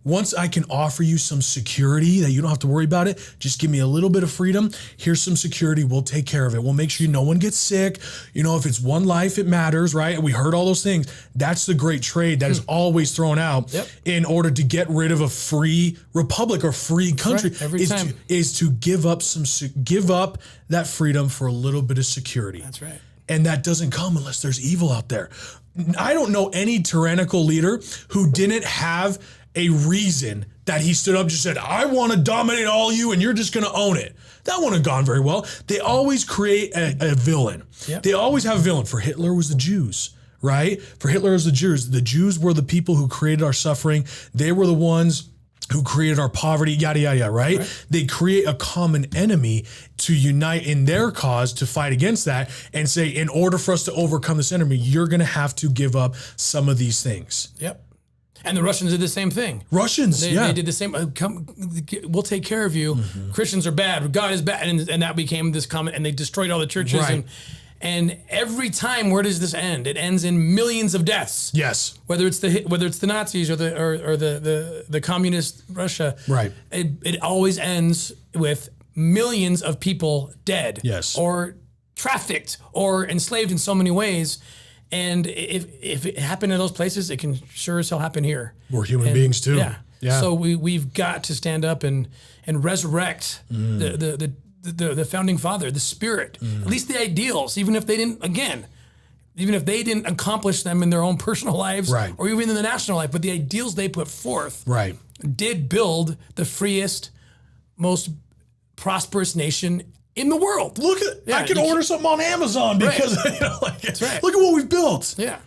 Once I can offer you some security that you don't have to worry about it, just give me a little bit of freedom. Here's some security. We'll take care of it. We'll make sure no one gets sick. If it's one life, it matters, right? We heard all those things. That's the great trade that is always thrown out in order to get rid of a free republic or free country. Every time is to give up that freedom for a little bit of security. That's right. And that doesn't come unless there's evil out there. I don't know any tyrannical leader who didn't have a reason that he stood up and just said, I want to dominate all you and you're just going to own it. That wouldn't have gone very well. They always create a villain. Yep. They always have a villain. For Hitler, it was the Jews, right? For Hitler, it was the Jews. The Jews were the people who created our suffering. They were the ones who created our poverty, yada, yada, yada, right? They create a common enemy to unite in their cause to fight against that and say, in order for us to overcome this enemy, you're going to have to give up some of these things. Yep. And the Russians did the same thing. They did the same. We'll take care of you. Mm-hmm. Christians are bad. God is bad, and that became this comment. And they destroyed all the churches. Right. And every time, where does this end? It ends in millions of deaths. Yes. Whether it's the Nazis or the communist Russia. Right. It always ends with millions of people dead. Yes. Or trafficked or enslaved in so many ways. And if it happened in those places, it can sure as hell happen here. We're human beings too. Yeah. So we've got to stand up and resurrect the founding father, the spirit, at least the ideals, even if they didn't accomplish them in their own personal lives, right, or even in the national life, but the ideals they put forth, right, did build the freest, most prosperous nation in the world. Look at, I can order something on Amazon because look at what we've built. Yeah.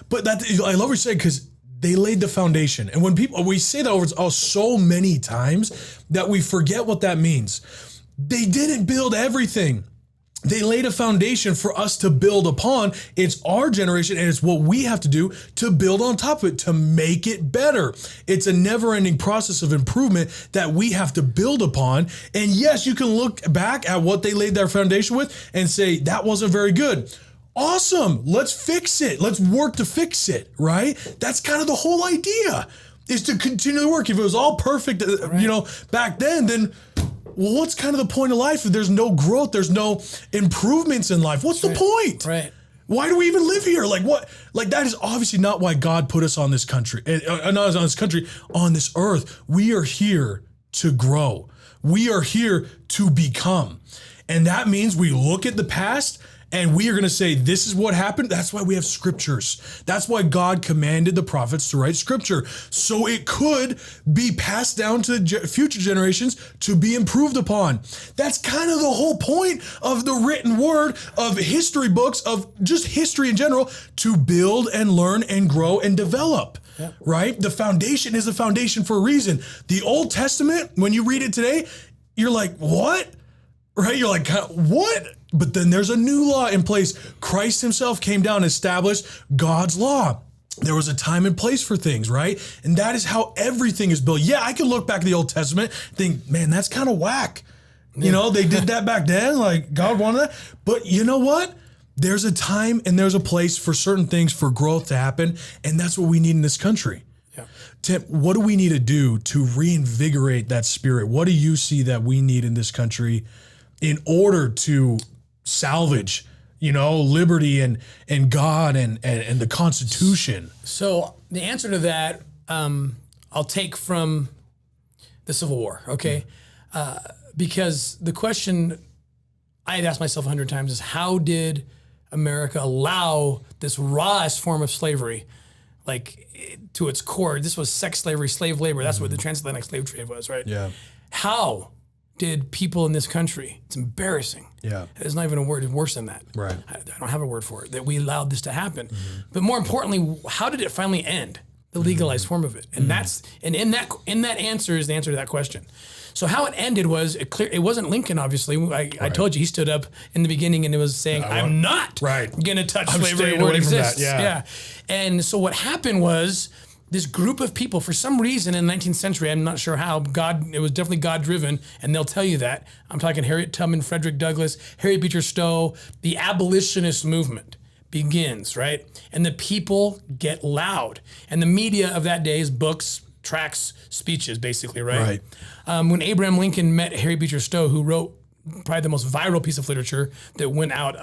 But I love what you said, because they laid the foundation. And when we say that over so many times that we forget what that means. They didn't build everything. They laid a foundation for us to build upon. It's our generation, and it's what we have to do to build on top of it, to make it better. It's a never-ending process of improvement that we have to build upon. And yes, you can look back at what they laid their foundation with and say, that wasn't very good. Awesome. Let's fix it. Let's work to fix it, right? That's kind of the whole idea, is to continue to work. If it was all perfect, back then well, what's kind of the point of life if there's no growth, there's no improvements in life? What's the point? Right. Why do we even live here? Like what? Like that is obviously not why God put us on this country, not on this country, on this earth. We are here to grow. We are here to become. And that means we look at the past and we are going to say, this is what happened. That's why we have scriptures. That's why God commanded the prophets to write scripture, so it could be passed down to future generations to be improved upon. That's kind of the whole point of the written word, of history books, of just history in general, to build and learn and grow and develop. Yeah. Right? The foundation is a foundation for a reason. The Old Testament, when you read it today, you're like, what? Right? You're like, what? But then there's a new law in place. Christ himself came down and established God's law. There was a time and place for things, right? And that is how everything is built. Yeah, I can look back at the Old Testament and think, man, that's kind of whack. Yeah. They did that back then. Like, God wanted that. But you know what? There's a time and there's a place for certain things, for growth to happen. And that's what we need in this country. Yeah. Tim, what do we need to do to reinvigorate that spirit? What do you see that we need in this country in order to salvage, liberty and God and the Constitution? So the answer to that, I'll take from the Civil War, okay? Because the question I had asked myself 100 times is, how did America allow this rawest form of slavery, like to its core? This was sex slavery, slave labor. That's what the transatlantic slave trade was, right? Yeah. How did people in this country, it's embarrassing. Yeah. There's not even a word worse than that. Right. I don't have a word for it, that we allowed this to happen. Mm-hmm. But more importantly, how did it finally end? The legalized form of it. And in that answer is the answer to that question. So how it ended was it wasn't Lincoln, obviously. I told you he stood up in the beginning and it was saying, I'm not going to touch slavery where it exists. Yeah. And so what happened was, this group of people, for some reason in the 19th century, I'm not sure how, it was definitely God-driven, and they'll tell you that. I'm talking Harriet Tubman, Frederick Douglass, Harriet Beecher Stowe. The abolitionist movement begins, right? And the people get loud. And the media of that day is books, tracts, speeches, basically, right? When Abraham Lincoln met Harriet Beecher Stowe, who wrote probably the most viral piece of literature that went out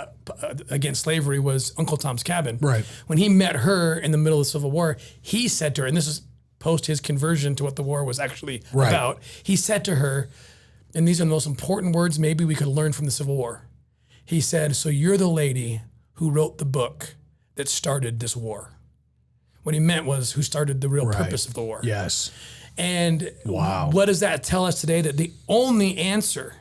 against slavery, was Uncle Tom's Cabin. Right. When he met her in the middle of the Civil War, he said to her, and this is post his conversion to what the war was actually about, he said to her, and these are the most important words maybe we could learn from the Civil War. He said, so you're the lady who wrote the book that started this war. What he meant was, who started the real purpose of the war. Yes. And what does that tell us today? That the only answer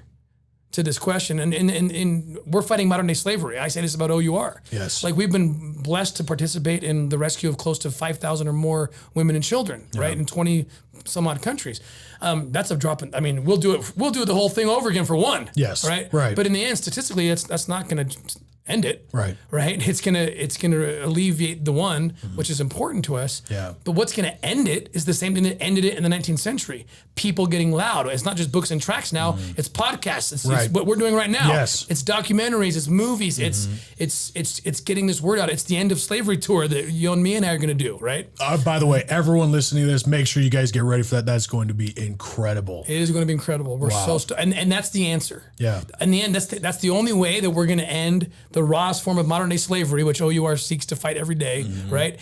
to this question, and we're fighting modern day slavery. I say this about O.U.R. Yes. Like, we've been blessed to participate in the rescue of close to 5,000 or more women and children, right, in 20 some odd countries. That's a drop in. I mean, we'll do the whole thing over again for one. Yes. Right. Right. But in the end, statistically, that's not going to end it. Right. It's gonna alleviate the one, which is important to us. Yeah. But what's gonna end it is the same thing that ended it in the 19th century. People getting loud. It's not just books and tracks now. It's podcasts. It's what we're doing right now. Yes. It's documentaries. It's movies. It's getting this word out. It's the end of slavery tour that you and me and I are gonna do. Right. By the way, everyone listening to this, make sure you guys get ready for that. That's going to be incredible. It is going to be incredible. We're and that's the answer. Yeah. In the end, that's the only way that we're going to end the rawest form of modern day slavery, which O.U.R. seeks to fight every day, right?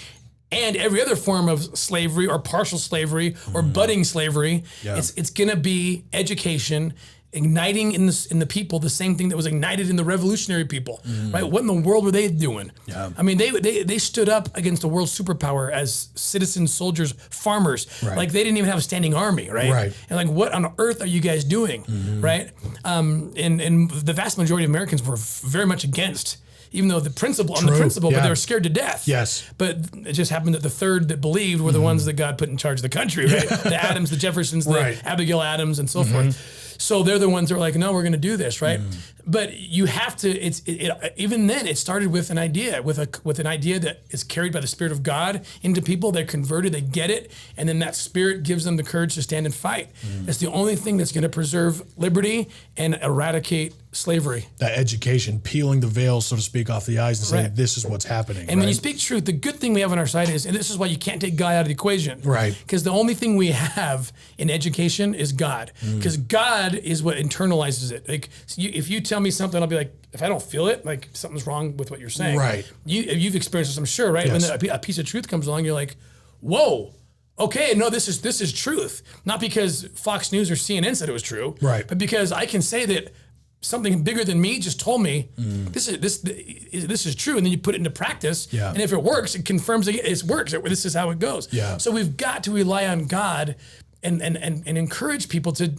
And every other form of slavery or partial slavery or budding slavery. Yeah. It's going to be education, igniting in the people the same thing that was ignited in the revolutionary people, right? What in the world were they doing? Yeah. I mean, they stood up against the world superpower as citizens, soldiers, farmers. Right. Like they didn't even have a standing army, right? Right. And like, what on earth are you guys doing, right? And the vast majority of Americans were very much against. Even though the principle, but they were scared to death. Yes. But it just happened that the third that believed were the ones that God put in charge of the country, right? The Adams, the Jeffersons, the Abigail Adams, and so forth. So they're the ones that are like, no, we're going to do this, right? But you have to. Even then, it started with an idea, with an idea that is carried by the Spirit of God into people. They're converted, they get it, and then that Spirit gives them the courage to stand and fight. It's the only thing that's going to preserve liberty and eradicate slavery. That education, peeling the veil, so to speak, off the eyes and saying, this is what's happening. And when you speak truth, the good thing we have on our side is, and this is why you can't take God out of the equation. Right. Because the only thing we have in education is God. Because God is what internalizes it. Like, if you tell me something, I'll be like, if I don't feel it, like something's wrong with what you're saying. Right. You've experienced this, I'm sure, right? Yes. When a piece of truth comes along, you're like, whoa. Okay, no, this is truth. Not because Fox News or CNN said it was true. Right. But because I can say that something bigger than me just told me this is true, and then you put it into practice. Yeah. And if it works, it confirms it works. This is how it goes. Yeah. So we've got to rely on God and encourage people to.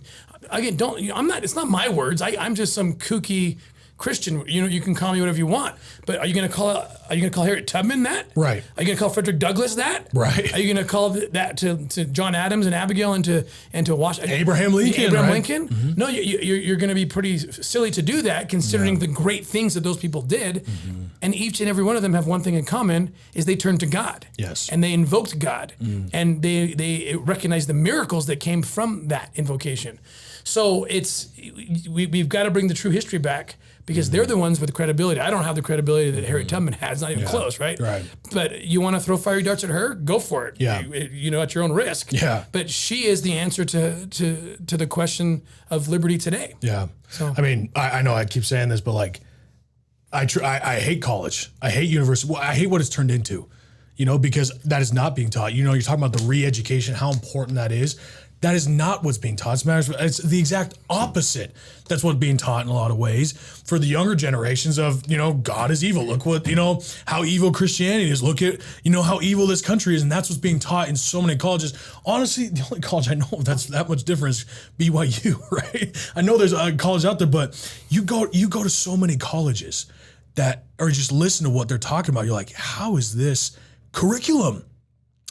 Again, it's not my words. I'm just some kooky Christian. You can call me whatever you want, but are you going to call Harriet Tubman that? Right. Are you going to call Frederick Douglass that? Right. Are you going to call that to John Adams and Abigail and to Washington? Abraham Lincoln. Lincoln? No, you're going to be pretty silly to do that, considering the great things that those people did. And each and every one of them have one thing in common: is they turned to God. Yes. And they invoked God, and they recognized the miracles that came from that invocation. So we've got to bring the true history back. Because they're the ones with the credibility. I don't have the credibility that Harriet Tubman has, not even close, right? Right. But you want to throw fiery darts at her? Go for it. Yeah. At your own risk. Yeah. But she is the answer to the question of liberty today. Yeah. So I mean, I know I keep saying this, but like, I hate college. I hate university. Well, I hate what it's turned into, because that is not being taught. You're talking about the re-education, how important that is. That is not what's being taught. It's the exact opposite. That's what's being taught in a lot of ways for the younger generations of, God is evil. Look what, how evil Christianity is. Look at, how evil this country is. And that's what's being taught in so many colleges. Honestly, the only college I know that's that much different is BYU, right? I know there's a college out there, but you go to so many colleges that are just listen to what they're talking about. You're like, how is this curriculum?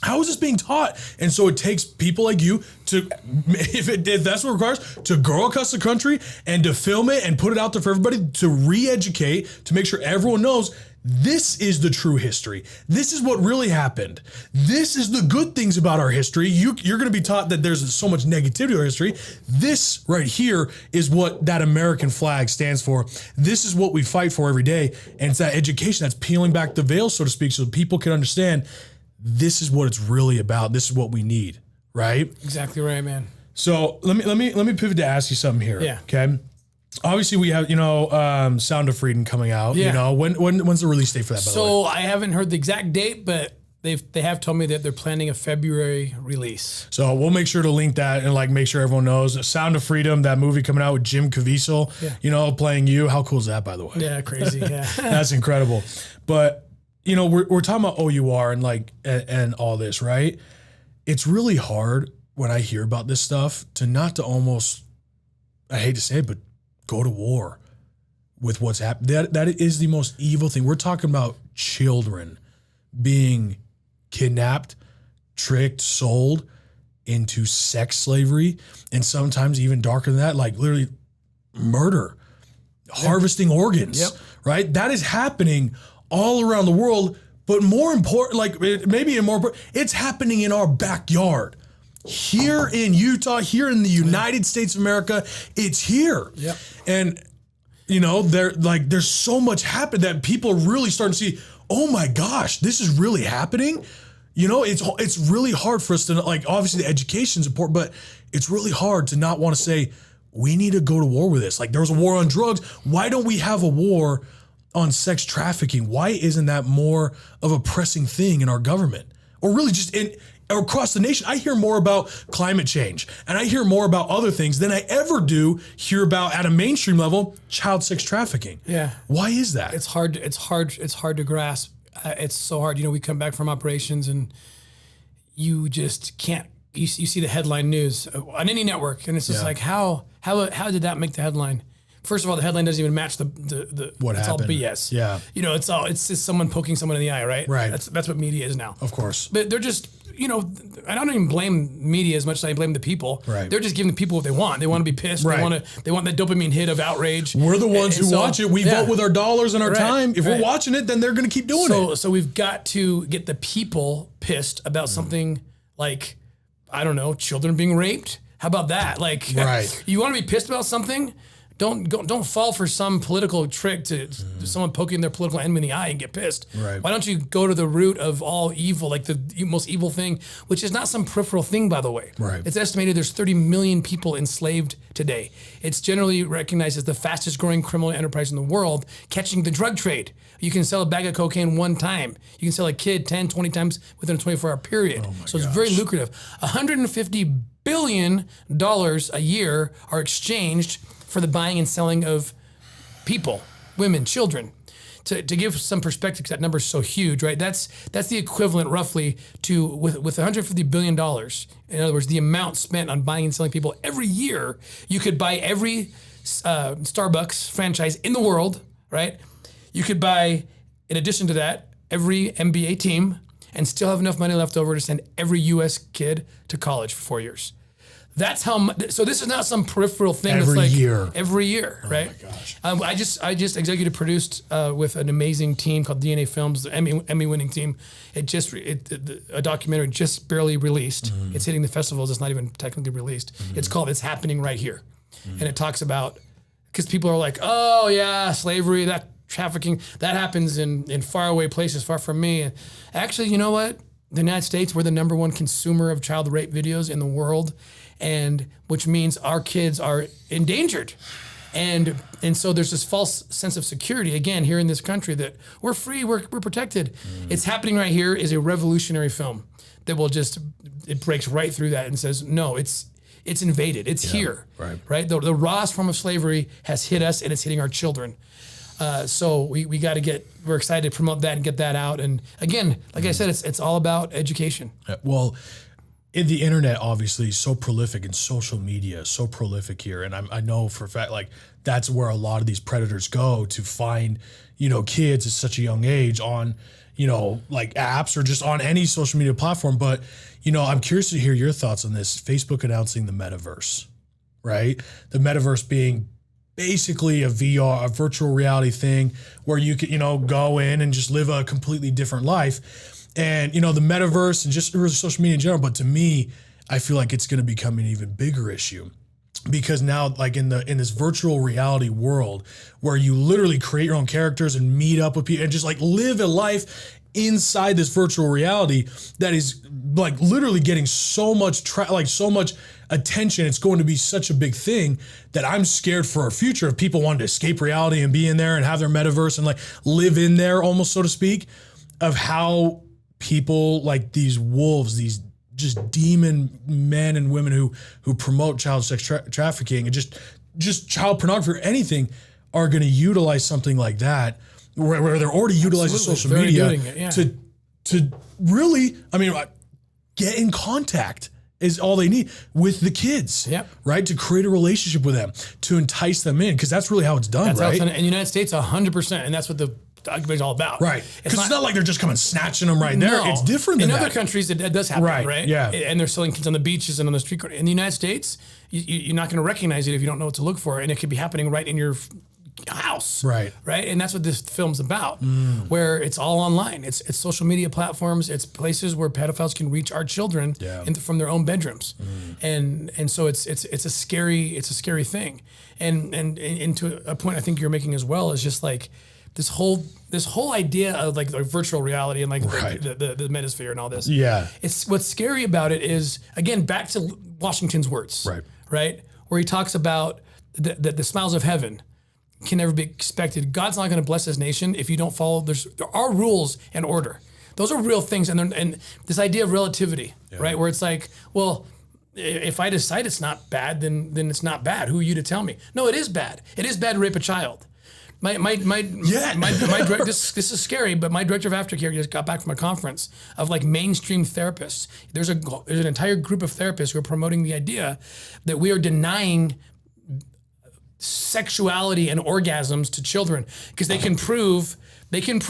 How is this being taught? And so it takes people like you to, if that's what it requires, to go across the country and to film it and put it out there for everybody to re-educate, to make sure everyone knows this is the true history. This is what really happened. This is the good things about our history. You're going to be taught that there's so much negativity in our history. This right here is what that American flag stands for. This is what we fight for every day. And it's that education that's peeling back the veil, so to speak, so people can understand this is what it's really about. This is what we need, right? Exactly right, man. So let me pivot to ask you something here. Yeah. Okay. Obviously, we have Sound of Freedom coming out. Yeah. When's the release date for that? By the way? I haven't heard the exact date, but they have told me that they're planning a February release. So we'll make sure to link that and make sure everyone knows. Sound of Freedom, that movie coming out with Jim Caviezel, playing you. How cool is that, by the way? Yeah, crazy. Yeah. That's incredible. But we're talking about O.U.R. and all this, right? It's really hard when I hear about this stuff to almost, I hate to say it, but go to war with what's happened. That is the most evil thing. We're talking about children being kidnapped, tricked, sold into sex slavery, and sometimes even darker than that, like literally murder. harvesting organs, right? That is happening all around the world, but more important, like maybe more, it's happening in our backyard. Here in Utah, here in the United States of America, it's here. Yep. And, you know, there's so much happened that people are really starting to see, oh my gosh, this is really happening. You know, it's really hard for us to, like, obviously the education is important, but it's really hard to not want to say, we need to go to war with this. Like, there was a war on drugs. Why don't we have a war on sex trafficking? Why isn't that more of a pressing thing in our government? Or really just across the nation? I hear more about climate change and I hear more about other things than I ever do hear about at a mainstream level, child sex trafficking. Yeah. Why is that? It's hard to grasp. It's so hard. You know, we come back from operations and you just can't, you see the headline news on any network and it's just like, how did that make the headline? First of all, the headline doesn't even match the what it's happened. all BS. Yeah. You know, it's just someone poking someone in the eye, right? Right. That's what media is now. Of course. But they're just, you know, I don't even blame media as much as I blame the people. Right. They're just giving the people what they want. They want to be pissed. Right. They want that dopamine hit of outrage. We're the ones who watch it. We vote with our dollars and our time. If we're watching it, then they're going to keep doing it. So we've got to get the people pissed about something like, I don't know, children being raped. How about that? Like, you want to be pissed about something? Don't fall for some political trick to someone poking their political enemy in the eye and get pissed. Right. Why don't you go to the root of all evil, like the most evil thing, which is not some peripheral thing, by the way. Right. It's estimated there's 30 million people enslaved today. It's generally recognized as the fastest growing criminal enterprise in the world, catching the drug trade. You can sell a bag of cocaine one time. You can sell a kid 10, 20 times within a 24-hour period. So it's very lucrative. $150 billion a year are exchanged for the buying and selling of people, women, children. To give some perspective, because that number is so huge, right? That's the equivalent roughly to, with $150 billion, in other words, the amount spent on buying and selling people every year, you could buy every Starbucks franchise in the world, right? You could buy, in addition to that, every NBA team and still have enough money left over to send every U.S. kid to college for 4 years. That's how much. So this is not some peripheral thing. Every that's like year. Every year, right? Oh my gosh. I just executive produced with an amazing team called DNA Films, the Emmy-winning team. A documentary just barely released. It's hitting the festivals. It's not even technically released. It's called "It's Happening Right Here," and it talks about, because people are like, oh yeah, slavery, that trafficking, that happens in faraway places, far from me. And actually, you know what? The United States, we're the #1 consumer of child rape videos in the world. And which means our kids are endangered. And so there's this false sense of security, again, here in this country, that we're free, we're protected. It's Happening Right Here is a revolutionary film that will it breaks right through that and says, no, it's invaded, it's here, right? The rawest form of slavery has hit us and it's hitting our children. So we got to we're excited to promote that and get that out. And again, like I said, it's all about education. Well, the internet obviously is so prolific, and social media is so prolific here. And I know for a fact, like, that's where a lot of these predators go to find, you know, kids at such a young age on, you know, like apps or just on any social media platform. But, you know, I'm curious to hear your thoughts on this. Facebook announcing the metaverse, right? The metaverse being basically a VR, a virtual reality thing where you can, you know, go in and just live a completely different life. And, you know, the metaverse and just social media in general. But to me, I feel like it's going to become an even bigger issue, because now, like in this virtual reality world where you literally create your own characters and meet up with people and just like live a life inside this virtual reality that is like literally getting so much so much attention. It's going to be such a big thing that I'm scared for our future if people wanted to escape reality and be in there and have their metaverse and like live in there almost, so to speak, of how people like these wolves, these just demon men and women who promote child sex trafficking and just child pornography or anything are going to utilize something like that, where they're already utilizing social media to really, I mean, get in contact is all they need with the kids, right? To create a relationship with them, to entice them in, because that's really how it's done, right? In the United States, 100%, and that's what the documentary is all about. Right. Because it's not like they're just coming snatching them right there. It's different than that. In other countries, it does happen, right? Yeah. And they're selling kids on the beaches and on the street corner. In the United States, you're not going to recognize it if you don't know what to look for, and it could be happening right in your house. Right. Right. And that's what this film's about, where it's all online. It's social media platforms. It's places where pedophiles can reach our children from their own bedrooms. And so it's a scary thing. And to a point I think you're making as well is just like this whole idea of like virtual reality and like the metasphere and all this. Yeah. It's what's scary about it is, again, back to Washington's words. Right. Where he talks about the smiles of heaven can never be expected. God's not going to bless his nation if you don't follow. There are rules and order. Those are real things. And this idea of relativity, right? Where it's like, well, if I decide it's not bad, then it's not bad. Who are you to tell me? No, it is bad. It is bad to rape a child. This is scary, but my director of aftercare just got back from a conference of like mainstream therapists. There's an entire group of therapists who are promoting the idea that we are denying sexuality and orgasms to children because they can prove, and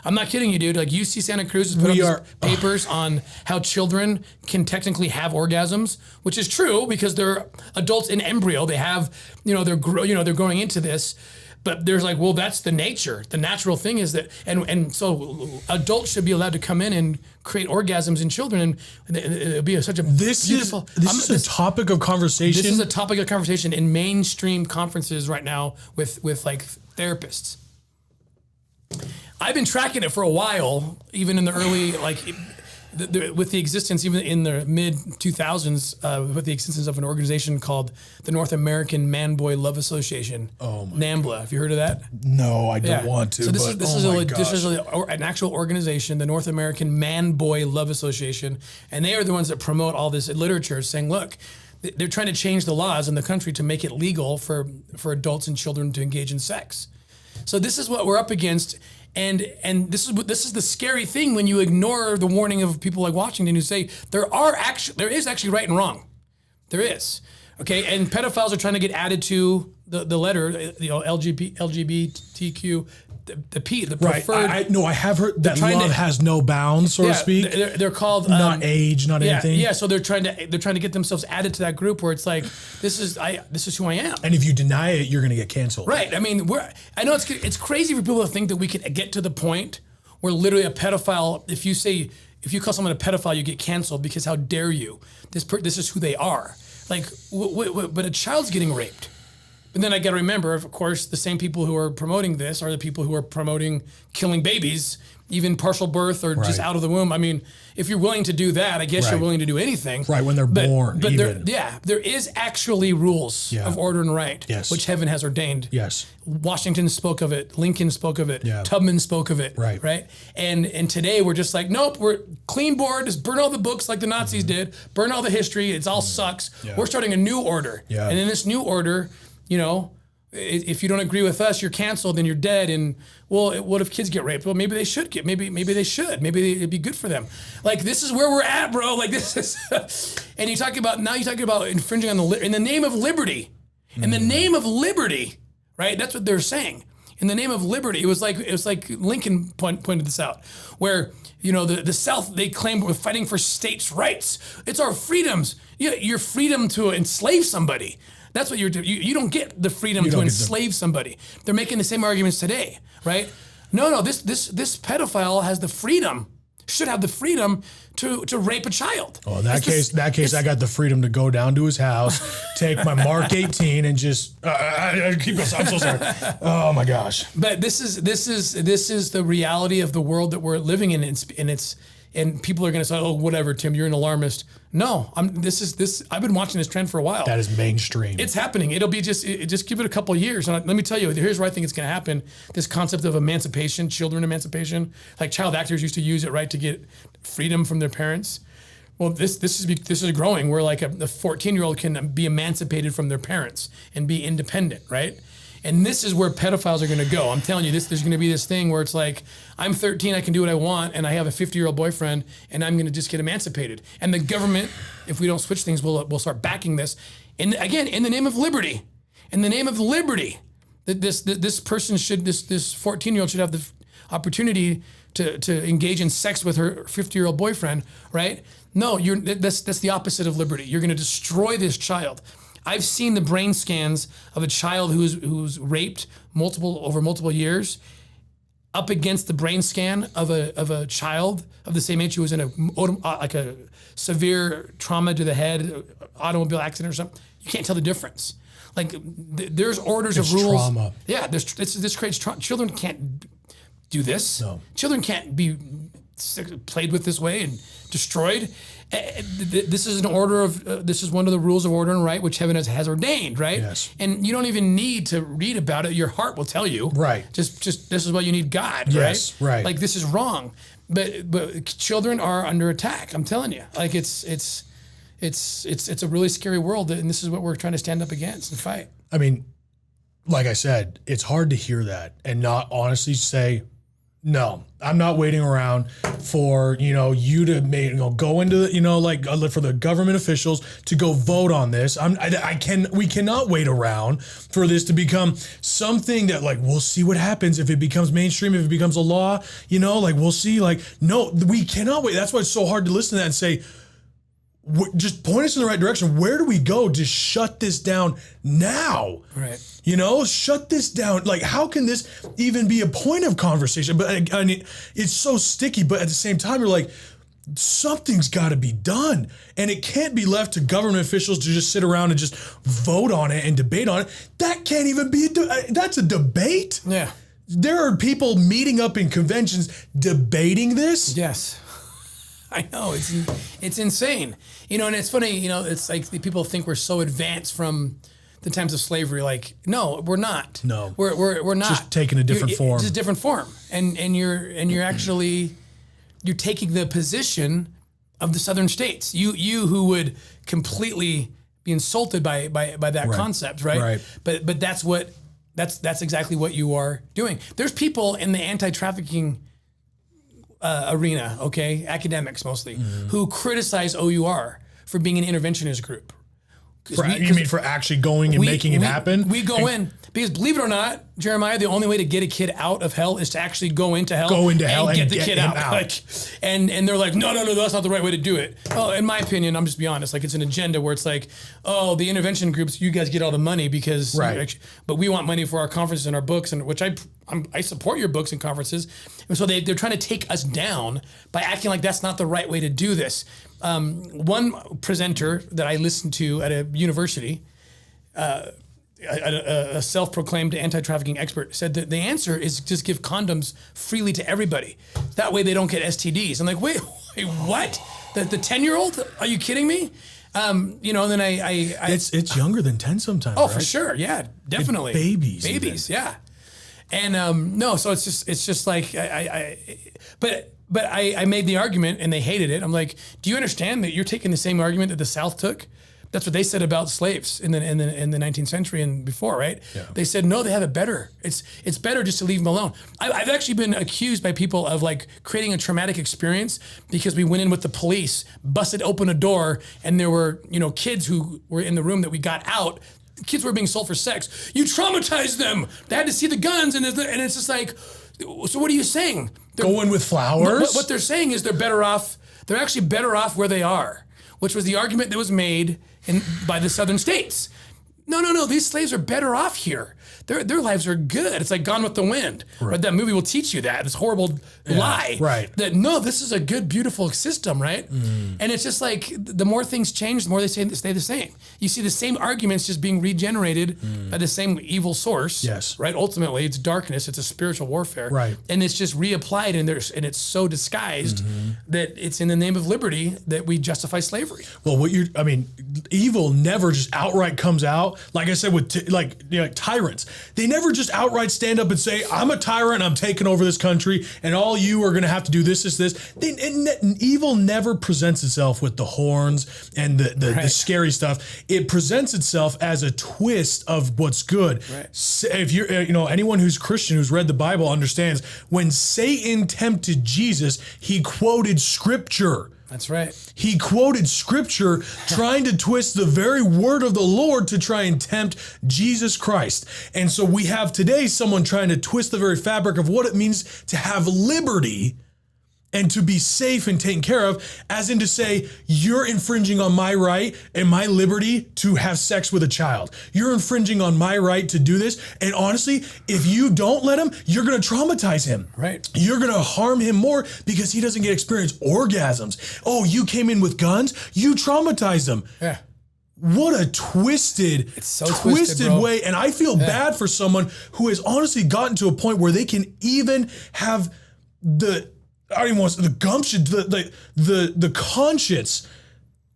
I'm not kidding you, dude. Like UC Santa Cruz has put up papers on how children can technically have orgasms, which is true because they're adults in embryo. They have, they're growing into this. But there's like, well, that's the nature. The natural thing is that, and so adults should be allowed to come in and create orgasms in children, and it'll be such a beautiful. This is a topic of conversation. This is a topic of conversation in mainstream conferences right now with like therapists. I've been tracking it for a while, even in the early with the existence, even in the mid 2000s, with the existence of an organization called the North American Man-Boy Love Association. NAMBLA. Have you heard of that? No, I don't want to. So this is an actual organization, the North American Man-Boy Love Association, and they are the ones that promote all this literature, saying, look, they're trying to change the laws in the country to make it legal for adults and children to engage in sex. So this is what we're up against. And this is the scary thing when you ignore the warning of people like Washington who say there is actually right and wrong. There is. Okay, and pedophiles are trying to get added to the letter, LGBTQ, the P, the preferred. I have heard that love has no bounds, so to speak. They're called not age, not anything. Yeah, so they're trying to get themselves added to that group where it's like this is who I am. And if you deny it, you're going to get canceled. Right. I mean, I know it's crazy for people to think that we could get to the point where literally a pedophile, if you call someone a pedophile, you get canceled because how dare you? This is who they are. Like, but a child's getting raped. But then I got to remember, of course, the same people who are promoting this are the people who are promoting killing babies, even partial birth or just out of the womb. I mean, if you're willing to do that, I guess you're willing to do anything. Right, when they're born. But there is actually rules of order and right, which heaven has ordained. Yes. Washington spoke of it. Lincoln spoke of it. Yeah. Tubman spoke of it. Right. And today we're just like, nope, we're clean board. Just burn all the books like the Nazis did. Burn all the history. It's all sucks. Yeah. We're starting a new order. Yeah. And in this new order, if you don't agree with us, you're canceled and you're dead. And well, what if kids get raped? Well, maybe they should get. Maybe they should. Maybe it'd be good for them. Like this is where we're at, bro. Like this is. And you're talking about infringing on in the name of liberty. In the name of liberty, right? That's what they're saying. In the name of liberty, it was like Lincoln pointed this out, where the South, they claim we're fighting for states' rights. It's our freedoms. Your freedom to enslave somebody. That's what you're doing. You don't get the freedom to enslave somebody. They're making the same arguments today, right? No. This pedophile has the freedom, should have the freedom to rape a child. Oh, in that case, I got the freedom to go down to his house, take my Mark 18, and just keep going. I'm so sorry. Oh my gosh. But this is the reality of the world that we're living in, and people are going to say, "Oh, whatever, Tim, you're an alarmist." No, I've been watching this trend for a while. That is mainstream. It's happening. It'll be just give it a couple of years. And let me tell you, here's where I think it's going to happen. This concept of emancipation, children emancipation, like child actors used to use it, right, to get freedom from their parents. Well, this is growing where like a 14-year-old can be emancipated from their parents and be independent, right? And this is where pedophiles are going to go. I'm telling you, there's going to be this thing where it's like, I'm 13, I can do what I want, and I have a 50-year-old boyfriend, and I'm going to just get emancipated. And the government, if we don't switch things, will start backing this. And again, in the name of liberty, this person should, this 14-year-old should have the opportunity to engage in sex with her 50-year-old boyfriend, right? No, that's the opposite of liberty. You're going to destroy this child. I've seen the brain scans of a child who's raped over multiple years up against the brain scan of a child of the same age who was in a severe trauma to the head, automobile accident or something. You can't tell the difference. Like there's orders of rules. Trauma. Yeah, this creates trauma. Children can't do this. No. Children can't be played with this way and destroyed. This is an order of this is one of the rules of order and right which heaven has ordained, right? Yes. And you don't even need to read about it. Your heart will tell you. Right. Just this is why you need God, yes, right? Like this is wrong. But children are under attack. I'm telling you. Like it's a really scary world, and this is what we're trying to stand up against and fight. I mean, like I said, it's hard to hear that and not honestly say, no, I'm not waiting around for, you to go into the, for the government officials to go vote on this. We cannot wait around for this to become something that we'll see what happens if it becomes mainstream, if it becomes a law, we'll see. No, we cannot wait. That's why it's so hard to listen to that and say, just point us in the right direction. Where do we go to shut this down now? Right. Shut this down. How can this even be a point of conversation? But I mean, it's so sticky, but at the same time, you're like, something's got to be done. And it can't be left to government officials to just sit around and just vote on it and debate on it. That can't even be, that's a debate. Yeah. There are people meeting up in conventions debating this. Yes. I know, it's insane. And it's funny, it's like the people think we're so advanced from the times of slavery. No, we're not. No. We're not. Just taking a different form. Just a different form. And you're actually you're taking the position of the southern states. You who would completely be insulted by that concept, right? Right. But that's exactly what you are doing. There's people in the anti-trafficking arena, okay, academics mostly, who criticize O.U.R. for being an interventionist group. You mean for actually going and making it happen? We go in because, believe it or not, Jeremiah, the only way to get a kid out of hell is to actually go into hell and get the kid out. And they're like, no, that's not the right way to do it. Well, in my opinion, I'm just be honest, it's an agenda where it's like, oh, the intervention groups, you guys get all the money because, but we want money for our conferences and our books, and which I support your books and conferences. And so they're trying to take us down by acting like that's not the right way to do this. One presenter that I listened to at a university, a self-proclaimed anti-trafficking expert, said that the answer is just give condoms freely to everybody. That way they don't get STDs. I'm like, wait, what? The 10-year-old? Are you kidding me? And then it's younger than 10 sometimes. Oh, right? For sure. Yeah, definitely. Babies. Yeah. And no, so it's just like But I made the argument and they hated it. I'm like, do you understand that you're taking the same argument that the South took? That's what they said about slaves in the 19th century and before, right? Yeah. They said, no, they have it better. It's better just to leave them alone. I've actually been accused by people of creating a traumatic experience because we went in with the police, busted open a door, and there were, kids who were in the room that we got out. Kids were being sold for sex. You traumatized them. They had to see the guns, and it's just like, so what are you saying? Going with flowers? What they're saying is they're better off. They're actually better off where they are, which was the argument that was made by the southern states. No, these slaves are better off here. Their lives are good. It's like Gone with the Wind. Right? That movie will teach you that. This horrible lie. Right. That, no, this is a good, beautiful system, right? And it's just like the more things change, the more they stay the same. You see the same arguments just being regenerated by the same evil source. Yes. Right? Ultimately, it's darkness. It's a spiritual warfare. Right. And it's just reapplied and it's so disguised that it's in the name of liberty that we justify slavery. Well, evil never just outright comes out. Like I said, with tyrants. They never just outright stand up and say, I'm a tyrant, I'm taking over this country, and all you are going to have to do this. Evil never presents itself with the horns and the scary stuff. It presents itself as a twist of what's good. Right. If you're, anyone who's Christian, who's read the Bible, understands when Satan tempted Jesus, he quoted scripture. That's right. He quoted scripture trying to twist the very word of the Lord to try and tempt Jesus Christ. And so we have today someone trying to twist the very fabric of what it means to have liberty and to be safe and taken care of, as in to say, you're infringing on my right and my liberty to have sex with a child. You're infringing on my right to do this. And honestly, if you don't let him, you're going to traumatize him. Right. You're going to harm him more because he doesn't get experience orgasms. Oh, you came in with guns? You traumatized him. Yeah. What a twisted way. And I feel bad for someone who has honestly gotten to a point where they can even have the gumption, the conscience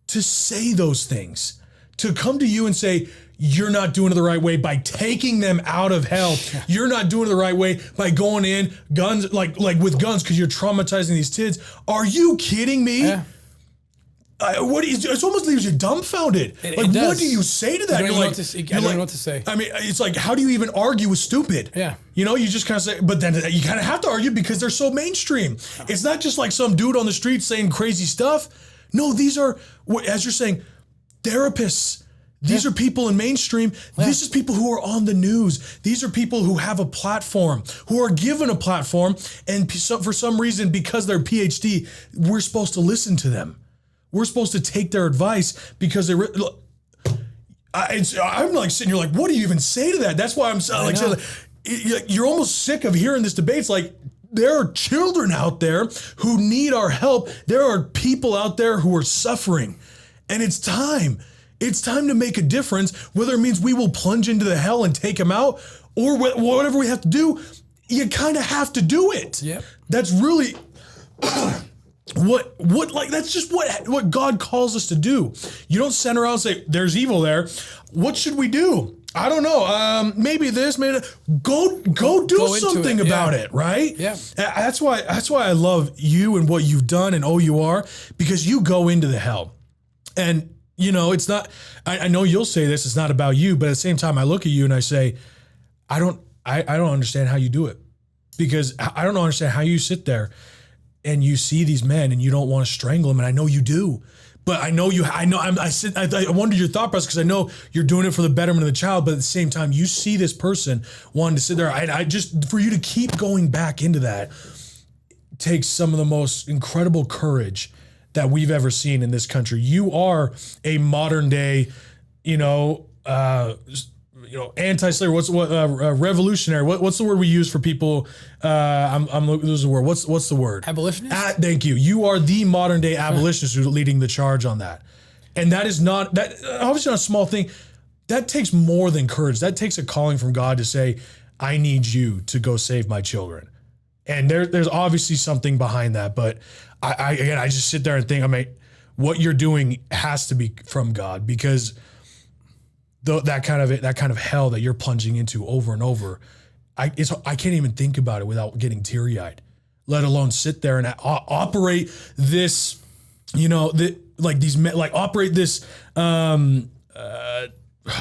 to say those things, to come to you and say, you're not doing it the right way by taking them out of hell. You're not doing it the right way by going in guns, like with guns, because you're traumatizing these kids. Are you kidding me? Yeah. It almost leaves you dumbfounded. What do you say to that? I don't know what to say. I mean, it's like, how do you even argue with stupid? Yeah. You just kind of say, but then you kind of have to argue because they're so mainstream. It's not just like some dude on the street saying crazy stuff. No, these are, as you're saying, therapists. These are people in mainstream. Yeah. This is people who are on the news. These are people who have a platform, who are given a platform. And for some reason, because they're PhD, we're supposed to listen to them. We're supposed to take their advice because they. I'm like sitting here like, what do you even say to that? That's why I'm like, you're almost sick of hearing this debate. It's like there are children out there who need our help. There are people out there who are suffering, and it's time. It's time to make a difference. Whether it means we will plunge into the hell and take them out, or whatever we have to do, you kind of have to do it. Yep. That's really. That's just what God calls us to do. You don't send around and say, there's evil there. What should we do? I don't know. Maybe this, maybe that. Go do something about it, right? Yeah. That's why I love you and what you've done in O.U.R, because you go into the hell. And it's not, I know you'll say this, it's not about you, but at the same time I look at you and I say, I don't understand how you do it, because I don't understand how you sit there and you see these men and you don't want to strangle them. And I know you do, but I wonder your thought process, because I know you're doing it for the betterment of the child, but at the same time, you see this person wanting to sit there. I just, for you to keep going back into that takes some of the most incredible courage that we've ever seen in this country. You are a modern day, anti-slavery. Revolutionary? What's the word we use for people? I'm losing the word. What's the word? Abolitionist. Thank you. You are the modern day abolitionist who's leading the charge on that, and that is not obviously not a small thing. That takes more than courage. That takes a calling from God to say, I need you to go save my children. And there's obviously something behind that, but I just sit there and think, what you're doing has to be from God, because that kind of hell that you're plunging into over and over, I can't even think about it without getting teary-eyed, let alone sit there and operate this, operate this,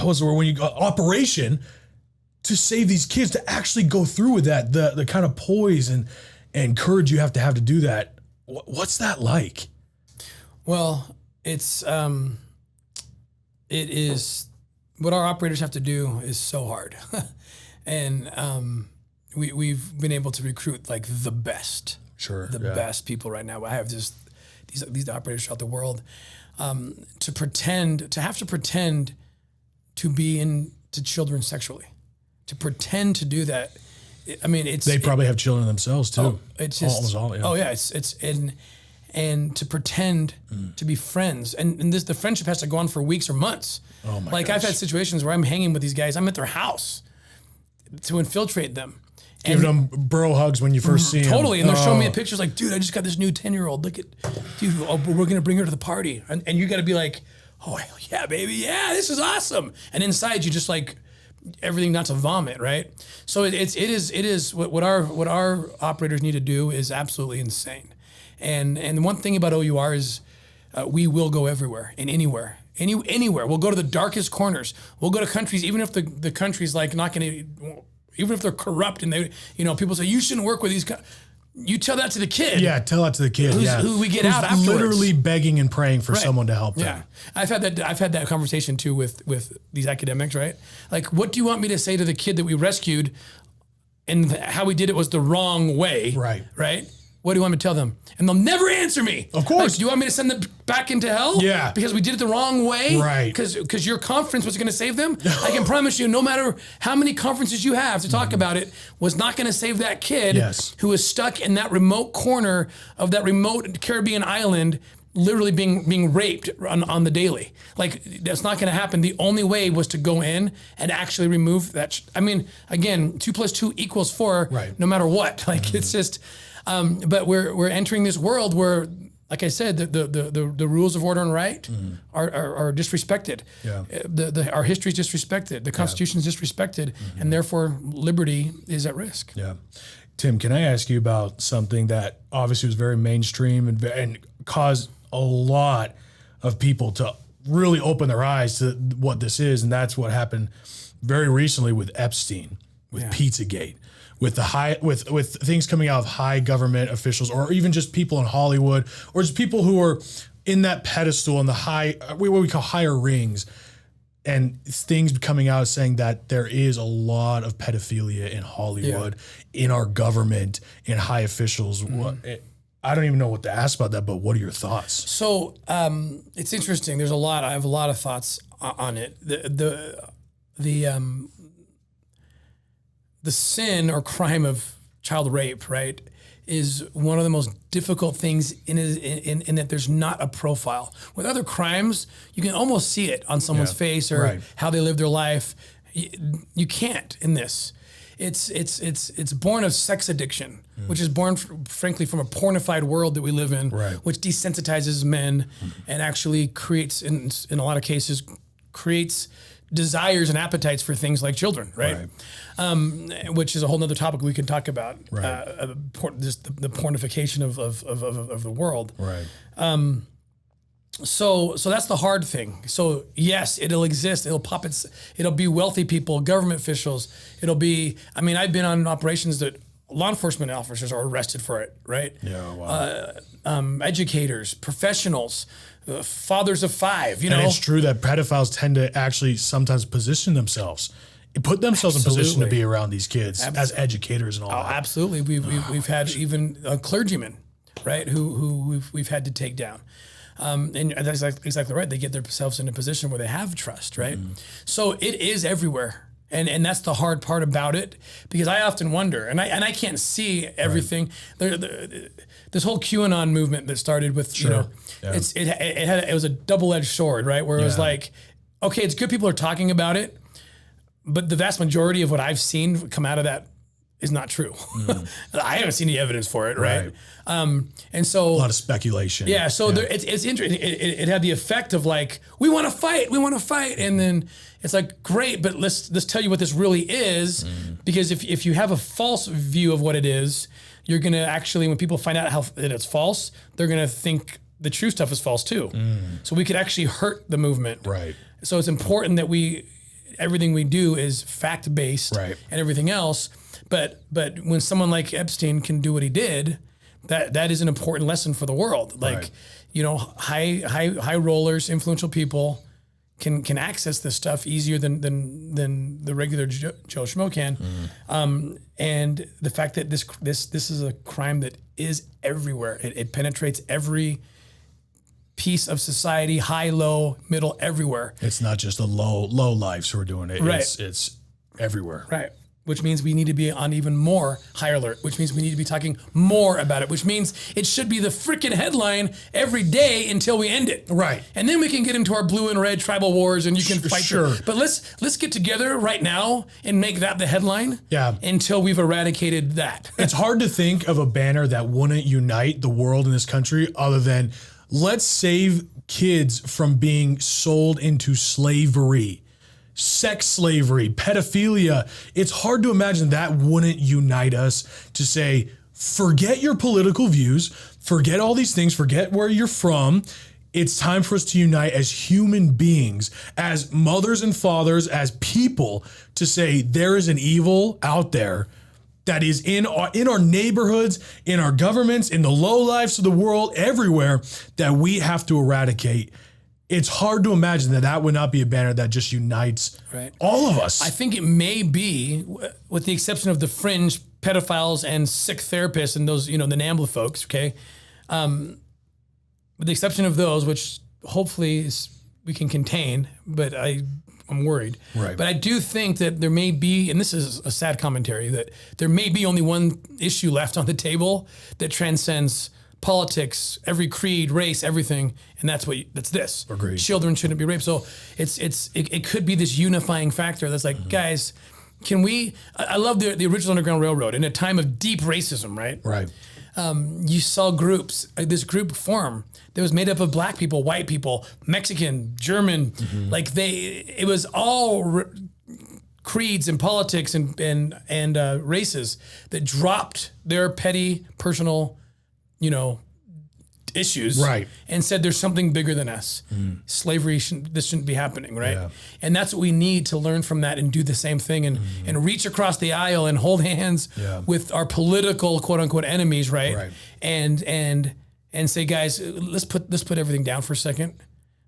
what's the word when you operation to save these kids, to actually go through with that, the kind of poise and courage you have to do that. What's that like? Well, it is. What our operators have to do is so hard. And we've been able to recruit like the best. Sure. The best people right now. I have just these operators throughout the world to have to pretend to be into children sexually, to pretend to do that. They probably have children themselves too. Oh, it's just almost all. Yeah. Oh yeah, it's and to pretend to be friends, and the friendship has to go on for weeks or months. Oh my gosh. I've had situations where I'm hanging with these guys. I'm at their house to infiltrate them. Giving them bro hugs when you first see them. Totally. And they're showing me pictures like, dude, I just got this new 10-year-old. Look at, dude, we're going to bring her to the party. And you got to be like, oh, yeah, baby. Yeah, this is awesome. And inside you just like everything not to vomit, right? So it is what our operators need to do is absolutely insane. And the one thing about O.U.R is we will go everywhere and anywhere. Anywhere. We'll go to the darkest corners. We'll go to countries, even if the country's like not going to, even if they're corrupt and they, people say you shouldn't work with these. You tell that to the kid. Yeah, tell that to the kid. Who we get out afterwards. Literally begging and praying for someone to help them. Yeah, I've had that conversation too with these academics, right? Like, what do you want me to say to the kid that we rescued, and how we did it was the wrong way, right? Right. What do you want me to tell them? And they'll never answer me. Of course. Like, do you want me to send them back into hell? Yeah. Because we did it the wrong way? Right. Because your conference was going to save them? I can promise you, no matter how many conferences you have to talk about it, was not going to save that kid who was stuck in that remote corner of that remote Caribbean island, literally being raped on the daily. Like, that's not going to happen. The only way was to go in and actually remove that. I mean, again, 2 + 2 = 4, no matter what. Like, it's just... but we're entering this world where, like I said, the rules of order and right are disrespected. Yeah. Our history is disrespected. The Constitution is disrespected, and therefore liberty is at risk. Yeah. Tim, can I ask you about something that obviously was very mainstream and caused a lot of people to really open their eyes to what this is, and that's what happened very recently with Epstein, with Pizzagate. With the with things coming out of high government officials, or even just people in Hollywood, or just people who are in that pedestal in the high, what we call higher rings, and things coming out saying that there is a lot of pedophilia in Hollywood, in our government, in high officials. I don't even know what to ask about that, but what are your thoughts? So it's interesting. There's a lot. I have a lot of thoughts on it. The sin or crime of child rape, right, is one of the most difficult things in that there's not a profile. With other crimes, you can almost see it on someone's face or how they live their life. You can't in this. It's born of sex addiction, which is born, frankly, from a pornified world that we live in, which desensitizes men and actually creates, in a lot of cases, creates desires and appetites for things like children, right? Which is a whole nother topic we can talk about, the pornification of the world. So that's the hard thing. So yes, it'll exist. It'll pop. It'll be wealthy people, government officials. It'll be. I mean, I've been on operations that law enforcement officers are arrested for it. Right. Yeah. Wow. Educators, professionals, fathers of 5. You know, it's true that pedophiles tend to actually sometimes position themselves. Put themselves in position to be around these kids as educators and all that. Absolutely. We've had even clergymen, right, who we've had to take down. And that's exactly right. They get themselves in a position where they have trust, right? So it is everywhere. And that's the hard part about it, because I often wonder, and I can't see everything. This whole QAnon movement that started with, it was a double-edged sword, right? Where it was like, okay, it's good people are talking about it, but the vast majority of what I've seen come out of that is not true. I haven't seen any evidence for it, right? And so a lot of speculation. Yeah, so it's interesting. It had the effect of like, we want to fight, and then it's like, great, but let's tell you what this really is, because if you have a false view of what it is, you're gonna actually, when people find out that it's false, they're gonna think the true stuff is false too. So we could actually hurt the movement. Right. So it's important that everything we do is fact based, and everything else. But when someone like Epstein can do what he did, that is an important lesson for the world. Like, high rollers, influential people can access this stuff easier than the regular Joe Schmo can. And the fact that this is a crime that is everywhere. It penetrates every piece of society, high, low, middle, everywhere. It's not just the low lives who are doing it. It's everywhere. Right. Which means we need to be on even more high alert, which means we need to be talking more about it, which means it should be the freaking headline every day until we end it. Right. And then we can get into our blue and red tribal wars and you can fight. Sure. But let's get together right now and make that the headline until we've eradicated that. It's hard to think of a banner that wouldn't unite the world in this country other than let's save kids from being sold into slavery. Sex slavery, pedophilia. It's hard to imagine that wouldn't unite us to say, forget your political views, forget all these things, forget where you're from. It's time for us to unite as human beings, as mothers and fathers, as people, to say there is an evil out there that is in our neighborhoods, in our governments, in the low lives of the world, everywhere, that we have to eradicate. It's hard to imagine that would not be a banner that just unites all of us. I think it may be, with the exception of the fringe pedophiles and sick therapists and those, the NAMBLA folks, okay? With the exception of those, which hopefully we can contain, but I'm worried. Right. But I do think that there may be, and this is a sad commentary, that there may be only one issue left on the table that transcends politics, every creed, race, everything, and that's this. Agreed. Children shouldn't be raped. So it could be this unifying factor that's like, guys, can we? I love the original Underground Railroad in a time of deep racism, right? Right. You saw groups, this group form that was made up of black people, white people, Mexican, German, it was all creeds and politics and races that dropped their petty personal, issues, right, and said there's something bigger than us. Slavery shouldn't be happening, right? Yeah. And that's what we need to learn from that and do the same thing and reach across the aisle and hold hands with our political quote unquote enemies, right? And say, guys, let's put everything down for a second.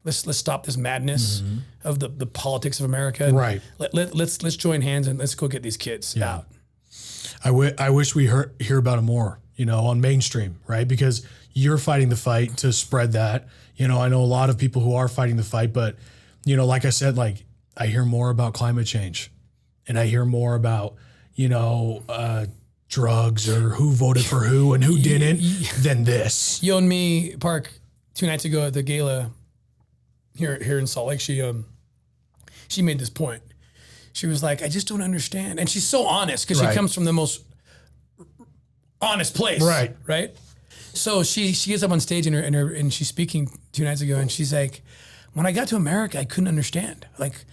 Let's stop this madness of the politics of America. Right. Let's join hands and let's go get these kids out. I wish we hear about it more, on mainstream, right? Because you're fighting the fight to spread that. I know a lot of people who are fighting the fight, but, like I said, I hear more about climate change and I hear more about, drugs or who voted for who and who didn't than this. You and me, Park, 2 nights ago at the gala here in Salt Lake, she made this point. She was like, I just don't understand. And she's so honest because she comes from the most honest place. Right. So she gets up on stage and she's speaking 2 nights ago, and she's like, when I got to America, I couldn't understand. Like,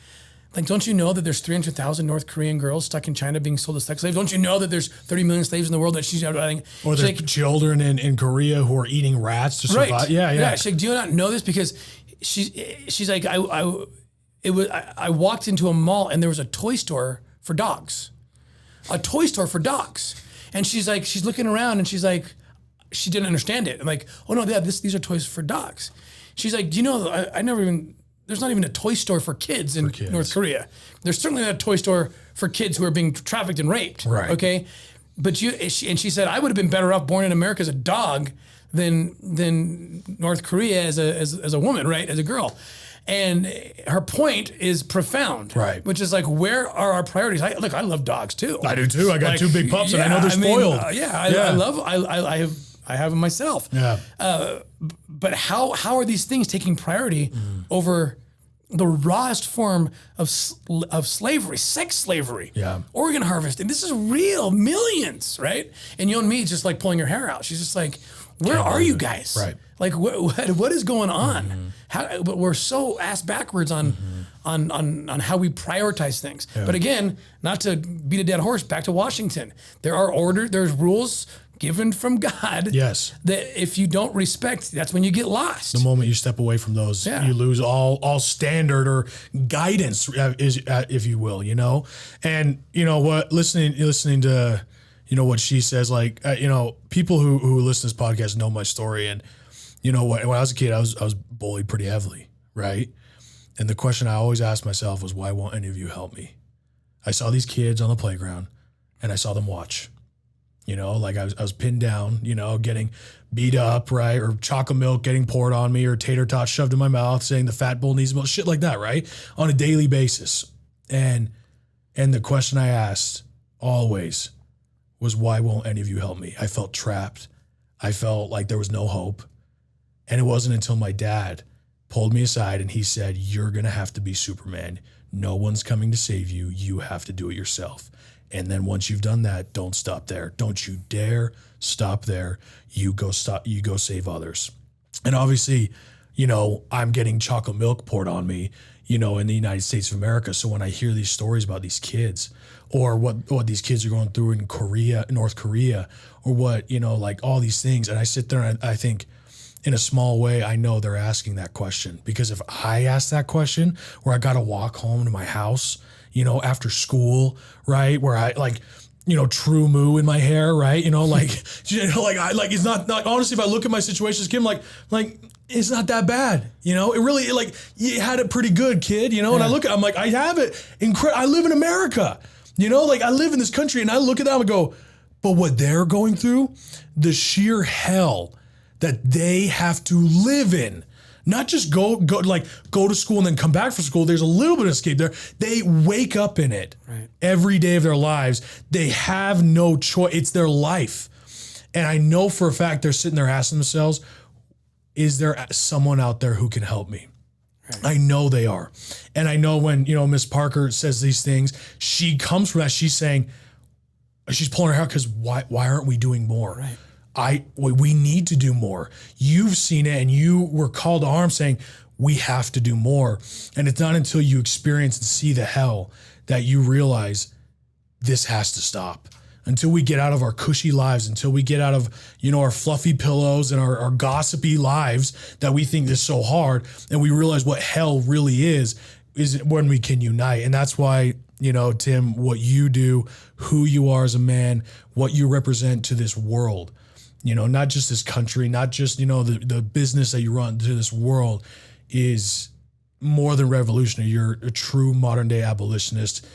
don't you know that there's 300,000 North Korean girls stuck in China being sold as sex slaves? Don't you know that there's 30 million slaves in the world that she's out riding? Or there's children in Korea who are eating rats to survive. Right. Yeah. She's like, do you not know this? Because she's like, I walked into a mall and there was a toy store for dogs. And she's looking around and she's like, she didn't understand it. I'm like, oh no, these are toys for dogs. She's like, do you know, there's not even a toy store for kids in North Korea. There's certainly not a toy store for kids who are being trafficked and raped. Right. Okay. But she said, I would have been better off born in America as a dog than North Korea as a woman, right? As a girl. And her point is profound, right? Which is like, where are our priorities? I love dogs too. I do too. I got 2 big pups, and I know they're spoiled. I have them myself. Yeah. But how are these things taking priority over the rawest form of slavery, sex slavery, organ harvesting? This is real, millions, right? And you and me just like pulling your hair out. She's just like, where are you guys? Right. Like what is going on? But we're so ass backwards on how we prioritize things. Yeah. But again, not to beat a dead horse, back to Washington. There's rules given from God. Yes. That if you don't respect, that's when you get lost. The moment you step away from those, you lose all standard or guidance, if you will, And what, listening to, what she says, people who listen to this podcast know my story. And, when I was a kid, I was bullied pretty heavily, right? And the question I always asked myself was, why won't any of you help me? I saw these kids on the playground and I saw them watch. I was pinned down, getting beat up, right? Or chocolate milk getting poured on me, or tater tots shoved in my mouth saying the fat bull needs milk, shit like that, right? On a daily basis. And the question I asked always was, why won't any of you help me? I felt trapped. I felt like there was no hope. And it wasn't until my dad pulled me aside and he said, you're going to have to be Superman. No one's coming to save you. You have to do it yourself. And then once you've done that, don't stop there. Don't you dare stop there. You go save others. And obviously, I'm getting chocolate milk poured on me, in the United States of America. So when I hear these stories about these kids, or what these kids are going through in North Korea, or what, all these things, and I sit there and I think, in a small way, I know they're asking that question, because if I ask that question, where I got to walk home to my house, after school, right, where I true moo in my hair, right, it's not honestly, if I look at my situation as Kim, it's not that bad, it really, you had it pretty good, kid, and I look at, I'm like, I have it I live in America, I live in this country, and I look at that and I go, But what they're going through, the sheer hell that they have to live in, not just go to school and then come back from school. There's a little bit of escape there. They wake up in it every day of their lives. They have no choice. It's their life. And I know for a fact they're sitting there asking themselves, is there someone out there who can help me? Right. I know they are. And I know when, Miss Parker says these things, she comes from that. She's saying, she's pulling her hair because why aren't we doing more? Right. We need to do more. You've seen it and you were called to arms saying, we have to do more. And it's not until you experience and see the hell that you realize this has to stop. Until we get out of our cushy lives, until we get out of, our fluffy pillows and our gossipy lives that we think is so hard, and we realize what hell really is when we can unite. And that's why, Tim, what you do, who you are as a man, what you represent to this world, not just this country, not just, the business that you run to this world is more than revolutionary. You're a true modern day abolitionist.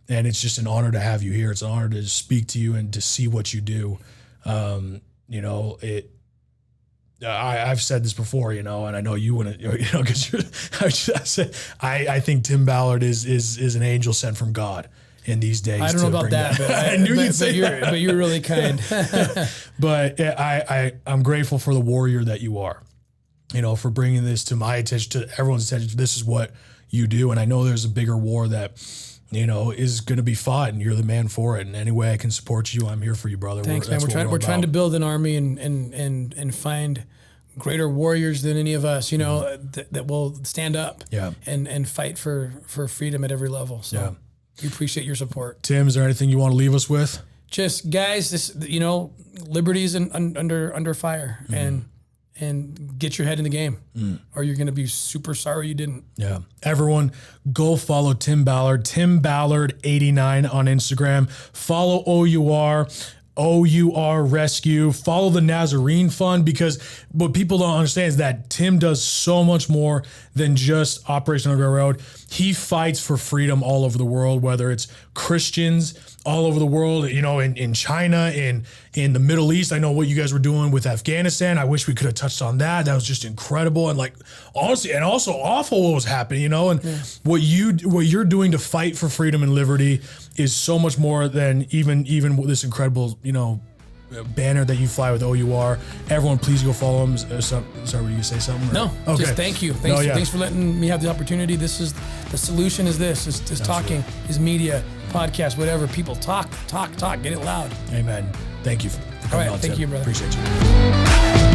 And it's just an honor to have you here. It's an honor to speak to you and to see what you do. I've said this before, and I know you wouldn't, because I think Tim Ballard is an angel sent from God in these days. I don't know about that, but I knew you'd say that. But you're really kind. But I'm grateful for the warrior that you are, for bringing this to my attention, to everyone's attention. This is what you do. And I know there's a bigger war that, is going to be fought, and you're the man for it. And any way I can support you, I'm here for you, brother. Thanks, man. We're trying to build an army and find greater warriors than any of us, that will stand up and fight for freedom at every level. So we appreciate your support. Tim, is there anything you want to leave us with? Just guys, this, liberty's under fire, and get your head in the game, or you're going to be super sorry you didn't. Yeah. Everyone, go follow Tim Ballard, Tim Ballard 89 on Instagram. Follow O.U.R, O.U.R Rescue. Follow the Nazarene Fund, because what people don't understand is that Tim does so much more than just Operation Underground Railroad. He fights for freedom all over the world, whether it's Christians all over the world, in China, in the Middle East. I know what you guys were doing with Afghanistan. I wish we could have touched on that. That was just incredible. And honestly, and also awful what was happening, and what you're doing to fight for freedom and liberty is so much more than even this incredible, banner that you fly with O.U.R. Everyone, please go follow him. Sorry, were you say something? No, okay. Just thank you. Thanks for letting me have the opportunity. This is the solution. Is talking, is media, podcast, whatever. People talk. Get it loud. Amen. Thank you for coming on. Thank you, brother. Appreciate you.